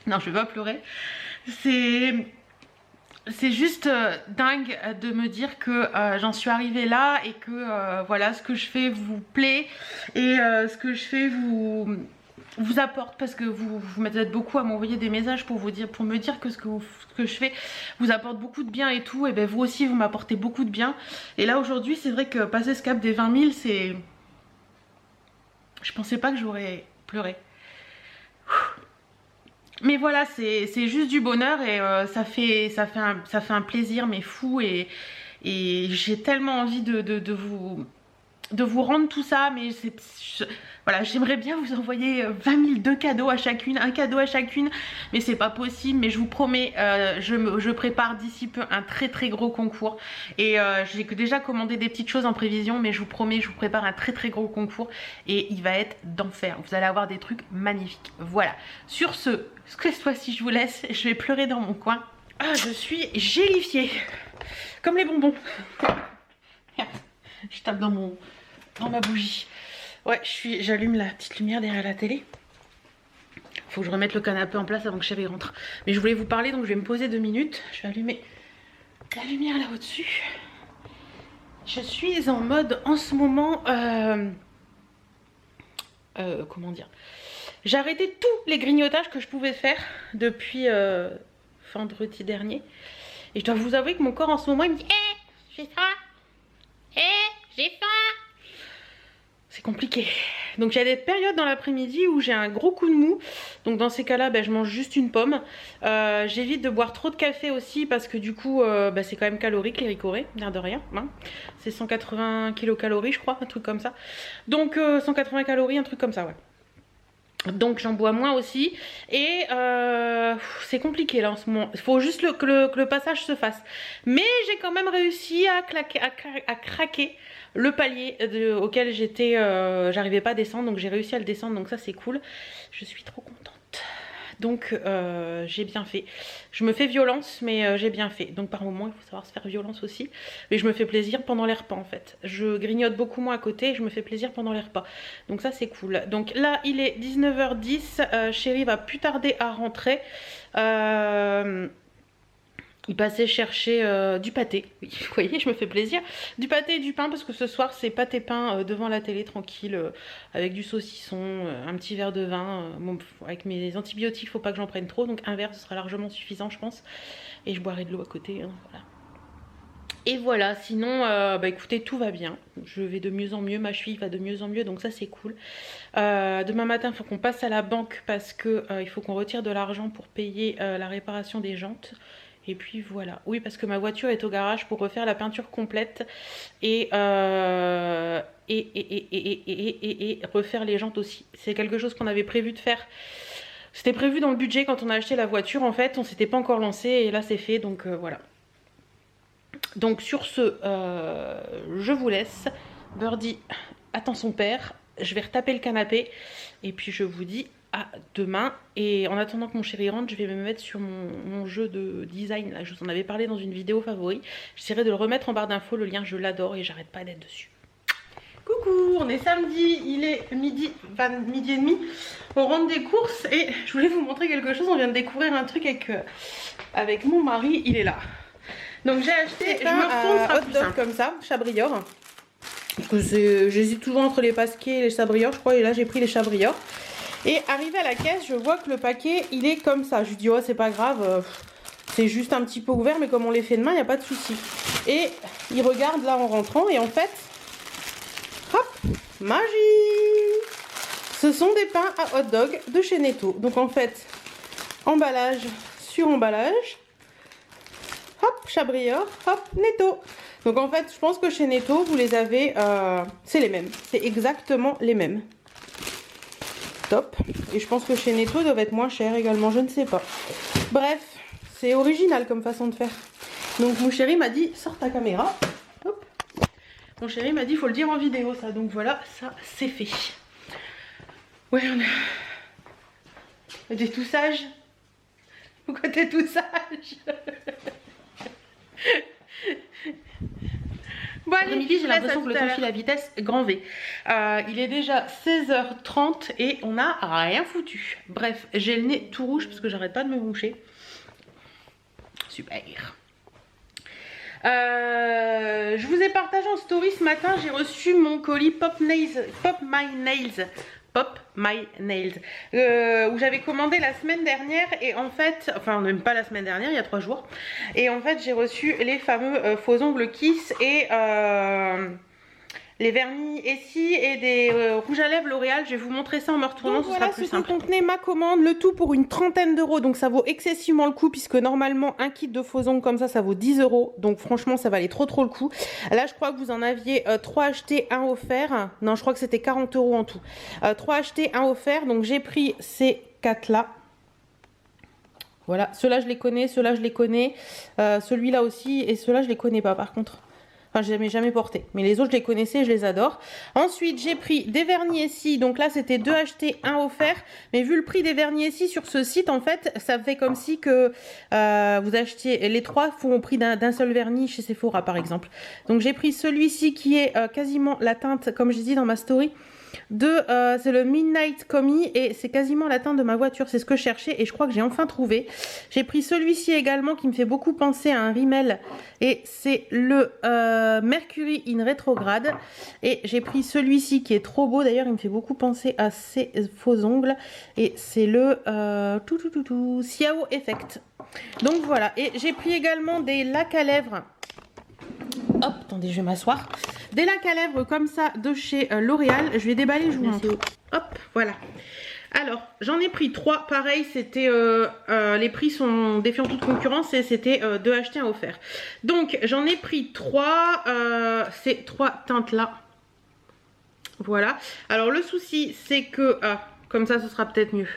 S1: non, je vais pas pleurer. C'est juste dingue de me dire que j'en suis arrivée là et que voilà, ce que je fais vous plaît et ce que je fais vous apporte, parce que vous m'êtes beaucoup à m'envoyer des messages pour me dire que ce que je fais vous apporte beaucoup de bien et tout, et ben vous aussi vous m'apportez beaucoup de bien. Et là aujourd'hui c'est vrai que passer ce cap des 20 000, c'est... je pensais pas que j'aurais pleuré. Mais voilà, c'est juste du bonheur et ça fait un plaisir mais fou, et j'ai tellement envie de vous rendre tout ça, mais voilà, j'aimerais bien vous envoyer 20 002 cadeaux à chacune, un cadeau à chacune, mais c'est pas possible. Mais je vous promets, je prépare d'ici peu un très gros concours, et j'ai déjà commandé des petites choses en prévision, mais je vous promets, je vous prépare un très gros concours et il va être d'enfer. Vous allez avoir des trucs magnifiques. Voilà, sur ce, cette fois-ci je vous laisse, je vais pleurer dans mon coin. Ah, je suis gélifiée comme les bonbons. Merde, je tape dans ma bougie. Ouais, j'allume la petite lumière derrière la télé. Faut que je remette le canapé en place avant que chérie rentre. Mais je voulais vous parler, donc je vais me poser 2 minutes. Je vais allumer la lumière là au-dessus. Je suis en mode en ce moment... comment dire, j'ai arrêté tous les grignotages que je pouvais faire depuis vendredi dernier. Et je dois vous avouer que mon corps en ce moment il me dit j'ai faim, j'ai faim. C'est compliqué. Donc il y a des périodes dans l'après-midi où j'ai un gros coup de mou. Donc dans ces cas-là, je mange juste une pomme. J'évite de boire trop de café aussi, parce que du coup, c'est quand même calorique les ricorés, l'air de rien. Hein. C'est 180 kilocalories, je crois, un truc comme ça. Donc 180 calories, un truc comme ça, ouais. Donc j'en bois moins aussi, et c'est compliqué là en ce moment. Il faut juste que le passage se fasse. Mais j'ai quand même réussi à craquer le palier auquel j'arrivais pas à descendre, donc j'ai réussi à le descendre, donc ça c'est cool. Je suis trop contente. Donc j'ai bien fait. Je me fais violence, mais j'ai bien fait. Donc par moment il faut savoir se faire violence aussi. Mais je me fais plaisir pendant les repas en fait. Je grignote beaucoup moins à côté et je me fais plaisir pendant les repas. Donc ça c'est cool. Donc là il est 19h10. Chérie va plus tarder à rentrer. Il passait chercher du pâté. Oui, vous voyez, je me fais plaisir. Du pâté et du pain, parce que ce soir c'est pâté pain devant la télé tranquille, avec du saucisson, un petit verre de vin. Bon, avec mes antibiotiques, faut pas que j'en prenne trop, donc un verre ce sera largement suffisant je pense. Et je boirai de l'eau à côté, hein, voilà. Et voilà, sinon écoutez, tout va bien. Je vais de mieux en mieux, ma cheville va de mieux en mieux, donc ça c'est cool. Demain matin il faut qu'on passe à la banque, parce que il faut qu'on retire de l'argent pour payer la réparation des jantes. Et puis voilà, oui, parce que ma voiture est au garage pour refaire la peinture complète et refaire les jantes aussi. C'est quelque chose qu'on avait prévu de faire. C'était prévu dans le budget quand on a acheté la voiture en fait, on s'était pas encore lancé et là c'est fait, donc voilà. Donc sur ce, je vous laisse. Birdie attend son père. Je vais retaper le canapé. Et puis je vous dis à demain. Et en attendant que mon chéri rentre, je vais me mettre sur mon jeu de design. Là, je vous en avais parlé dans une vidéo favori. J'essaierai de le remettre en barre d'infos. Le lien, je l'adore et j'arrête pas d'être dessus. Coucou, on est samedi, il est midi, enfin midi et demi. On rentre des courses et je voulais vous montrer quelque chose. On vient de découvrir un truc avec mon mari, il est là. Donc j'ai acheté, je me retourne, hot dog comme ça, Chabrior. J'hésite toujours entre les pasquets et les Chabrior, je crois, et là j'ai pris les Chabrior. Et arrivé à la caisse, je vois que le paquet, il est comme ça. Je lui dis, oh c'est pas grave, c'est juste un petit peu ouvert, mais comme on les fait de main, il n'y a pas de souci. Et il regarde là en rentrant, et en fait, hop, magie! Ce sont des pains à hot dog de chez Netto. Donc en fait, emballage sur emballage. Hop, Chabrior, hop, Netto. Donc en fait, je pense que chez Netto, vous les avez, c'est les mêmes. C'est exactement les mêmes. Top. Et je pense que chez Netto, ils doivent être moins chers également, je ne sais pas. Bref, c'est original comme façon de faire. Donc mon chéri m'a dit, sors ta caméra. Hop. Mon chéri m'a dit, il faut le dire en vidéo ça. Donc voilà, ça c'est fait. Ouais, on a... T'es tout sage? Pourquoi t'es tout sage? Bon allez, midi, j'ai l'impression que le temps file à vitesse grand V. Il est déjà 16h30 et on n'a rien foutu. Bref, j'ai le nez tout rouge parce que j'arrête pas de me moucher. Super. Je vous ai partagé en story ce matin, j'ai reçu mon colis Pop My Nails où j'avais commandé la semaine dernière et en fait, enfin même pas la semaine dernière, il y a 3 jours, et en fait j'ai reçu les fameux faux ongles Kiss et les vernis Essie et des rouges à lèvres L'Oréal. Je vais vous montrer ça en me retournant. Donc, ce sera plus simple. Contenait ma commande, le tout pour une trentaine d'euros, donc ça vaut excessivement le coup puisque normalement un kit de faux ongles comme ça vaut 10 euros, donc franchement ça valait trop le coup. Là je crois que vous en aviez 3 achetés, 1 offert. Non, je crois que c'était 40 euros en tout. 3 achetés, 1 offert, donc j'ai pris ces 4 là. Voilà, ceux-là je les connais, ceux-là je les connais, celui-là aussi, et ceux-là je les connais pas par contre. Enfin, je les ai jamais portés. Mais les autres, je les connaissais, je les adore. Ensuite, j'ai pris des vernis Essie. Donc là, c'était 2 achetés, 1 offert. Mais vu le prix des vernis Essie sur ce site, en fait, ça fait comme si que vous achetiez... Les 3 font au prix d'un seul vernis chez Sephora, par exemple. Donc, j'ai pris celui-ci qui est quasiment la teinte, comme j'ai dit dans ma story, c'est le Midnight Commie et c'est quasiment la teinte de ma voiture. C'est ce que je cherchais et je crois que j'ai enfin trouvé. J'ai pris celui-ci également qui me fait beaucoup penser à un Rimmel et c'est le Mercury in Retrograde. Et j'ai pris celui-ci qui est trop beau, d'ailleurs il me fait beaucoup penser à ces faux ongles et c'est le Xiao Effect. Donc voilà, et j'ai pris également des lacs à lèvres. Hop, attendez, je vais m'asseoir. Des lacs à lèvres comme ça de chez L'Oréal. Je vais déballer, je vous montre. Hop, voilà. Alors, j'en ai pris 3. Pareil, c'était les prix sont défiant toute concurrence et c'était 2 achetés, 1 offert. Donc, j'en ai pris 3. Ces 3 teintes-là. Voilà. Alors, le souci, c'est que... comme ça, ce sera peut-être mieux.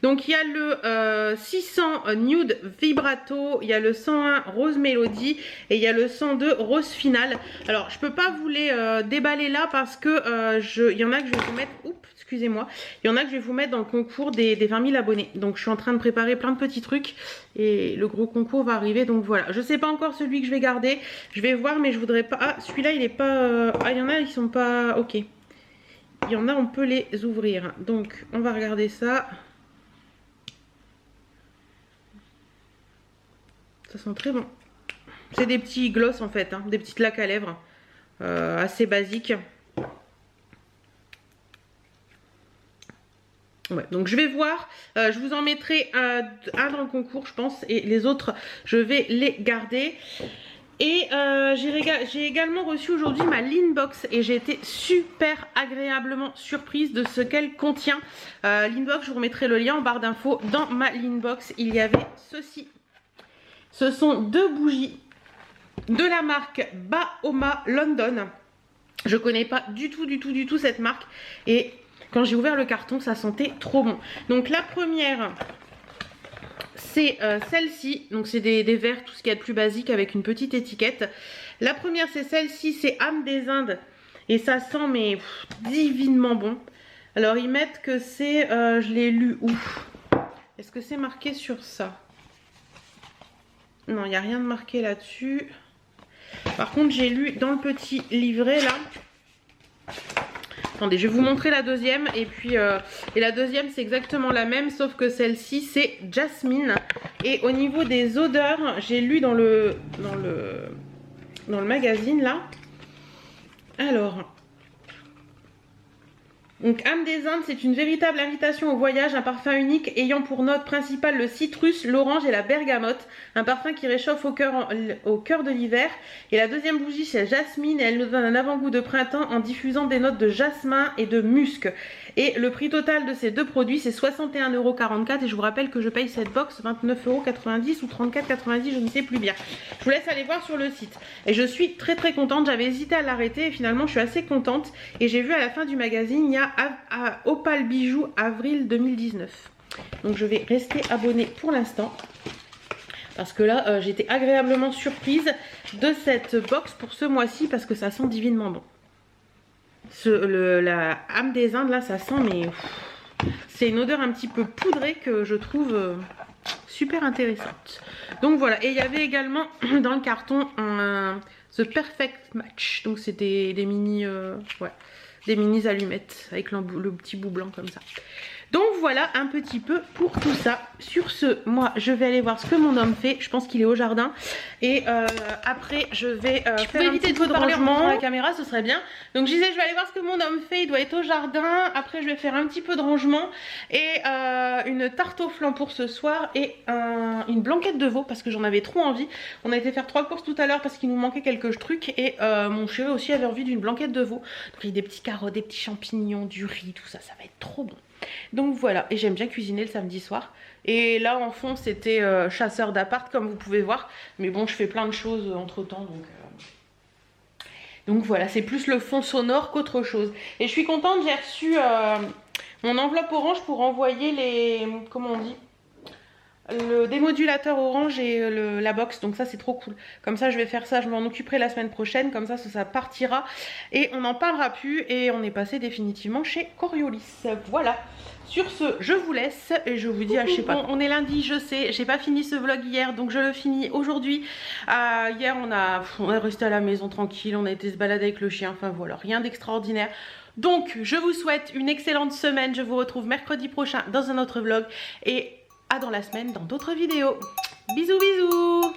S1: Donc il y a le 600 Nude Vibrato, il y a le 101 Rose Mélodie et il y a le 102 Rose Finale. Alors je peux pas vous les déballer là parce que il y en a que je vais vous mettre, excusez-moi, il y en a que je vais vous mettre dans le concours des 20 000 abonnés. Donc je suis en train de préparer plein de petits trucs et le gros concours va arriver. Donc voilà, je sais pas encore celui que je vais garder, je vais voir, mais je voudrais pas... Ah, celui-là il est pas... Ah, il y en a ils sont pas... Ok. Il y en a, on peut les ouvrir. Donc on va regarder ça. Ça sent très bon. C'est des petits gloss en fait, hein, des petites lacs à lèvres assez basiques. Ouais, donc je vais voir, je vous en mettrai un dans le concours je pense et les autres je vais les garder. Et j'ai également reçu aujourd'hui ma Linbox et j'ai été super agréablement surprise de ce qu'elle contient. Linbox, je vous remettrai le lien en barre d'infos. Dans ma Linbox, il y avait ceci. Ce sont 2 bougies de la marque Bahoma London. Je connais pas du tout cette marque. Et quand j'ai ouvert le carton, ça sentait trop bon. Donc la première, c'est celle-ci. Donc c'est des verres, tout ce qu'il y a de plus basique avec une petite étiquette. La première, c'est celle-ci, c'est Âme des Indes. Et ça sent mais divinement bon. Alors ils mettent que c'est, je l'ai lu où? Est-ce que c'est marqué sur ça? Non, il n'y a rien de marqué là-dessus. Par contre, j'ai lu dans le petit livret là. Attendez, je vais vous montrer la deuxième. Et puis, et la deuxième, c'est exactement la même, sauf que celle-ci, c'est Jasmine. Et au niveau des odeurs, j'ai lu dans le magazine là. Alors... Donc âme des Indes, c'est une véritable invitation au voyage, un parfum unique ayant pour note principale le citrus, l'orange et la bergamote, un parfum qui réchauffe au cœur de l'hiver. Et la deuxième bougie c'est jasmine et elle nous donne un avant-goût de printemps en diffusant des notes de jasmin et de musc. Et le prix total de ces deux produits c'est 61,44 € et je vous rappelle que je paye cette box 29,90 € ou 34,90 €, je ne sais plus bien. Je vous laisse aller voir sur le site. Et je suis très contente, j'avais hésité à l'arrêter et finalement je suis assez contente. Et j'ai vu à la fin du magazine, il y a Opal Bijoux avril 2019. Donc je vais rester abonnée pour l'instant. Parce que là, j'étais agréablement surprise de cette box pour ce mois-ci parce que ça sent divinement bon. La âme des Indes, là, ça sent, mais c'est une odeur un petit peu poudrée que je trouve super intéressante. Donc voilà, et il y avait également dans le carton The Perfect Match. Donc c'était des mini, des mini allumettes avec le petit bout blanc comme ça. Donc voilà un petit peu pour tout ça. Sur ce, moi je vais aller voir ce que mon homme fait. Je pense qu'il est au jardin. Et après je vais faire un petit peu de rangement. Sur la caméra, ce serait bien. Donc je disais je vais aller voir ce que mon homme fait. Il doit être au jardin. Après je vais faire un petit peu de rangement. Et une tarte au flan pour ce soir. Et une blanquette de veau parce que j'en avais trop envie. On a été faire 3 courses tout à l'heure parce qu'il nous manquait quelques trucs. Et mon chéri aussi avait envie d'une blanquette de veau. Donc il y a des petits carottes, des petits champignons, du riz, tout ça. Ça va être trop bon. Donc voilà, et j'aime bien cuisiner le samedi soir. Et là en fond c'était chasseur d'appart comme vous pouvez voir. Mais bon, je fais plein de choses entre temps donc voilà, c'est plus le fond sonore qu'autre chose. Et je suis contente, j'ai reçu mon enveloppe orange pour envoyer les... comment on dit, le démodulateur orange et la box. Donc ça c'est trop cool. Comme ça je vais faire ça, je m'en occuperai la semaine prochaine. Comme ça partira et on n'en parlera plus. Et on est passé définitivement chez Coriolis. Voilà. Sur ce, je vous laisse et je vous dis à je sais pas. Bon, on est lundi, je sais, j'ai pas fini ce vlog hier, donc je le finis aujourd'hui. Hier, on est resté à la maison tranquille, on a été se balader avec le chien, enfin voilà, rien d'extraordinaire. Donc, je vous souhaite une excellente semaine. Je vous retrouve mercredi prochain dans un autre vlog et à dans la semaine dans d'autres vidéos. Bisous, bisous!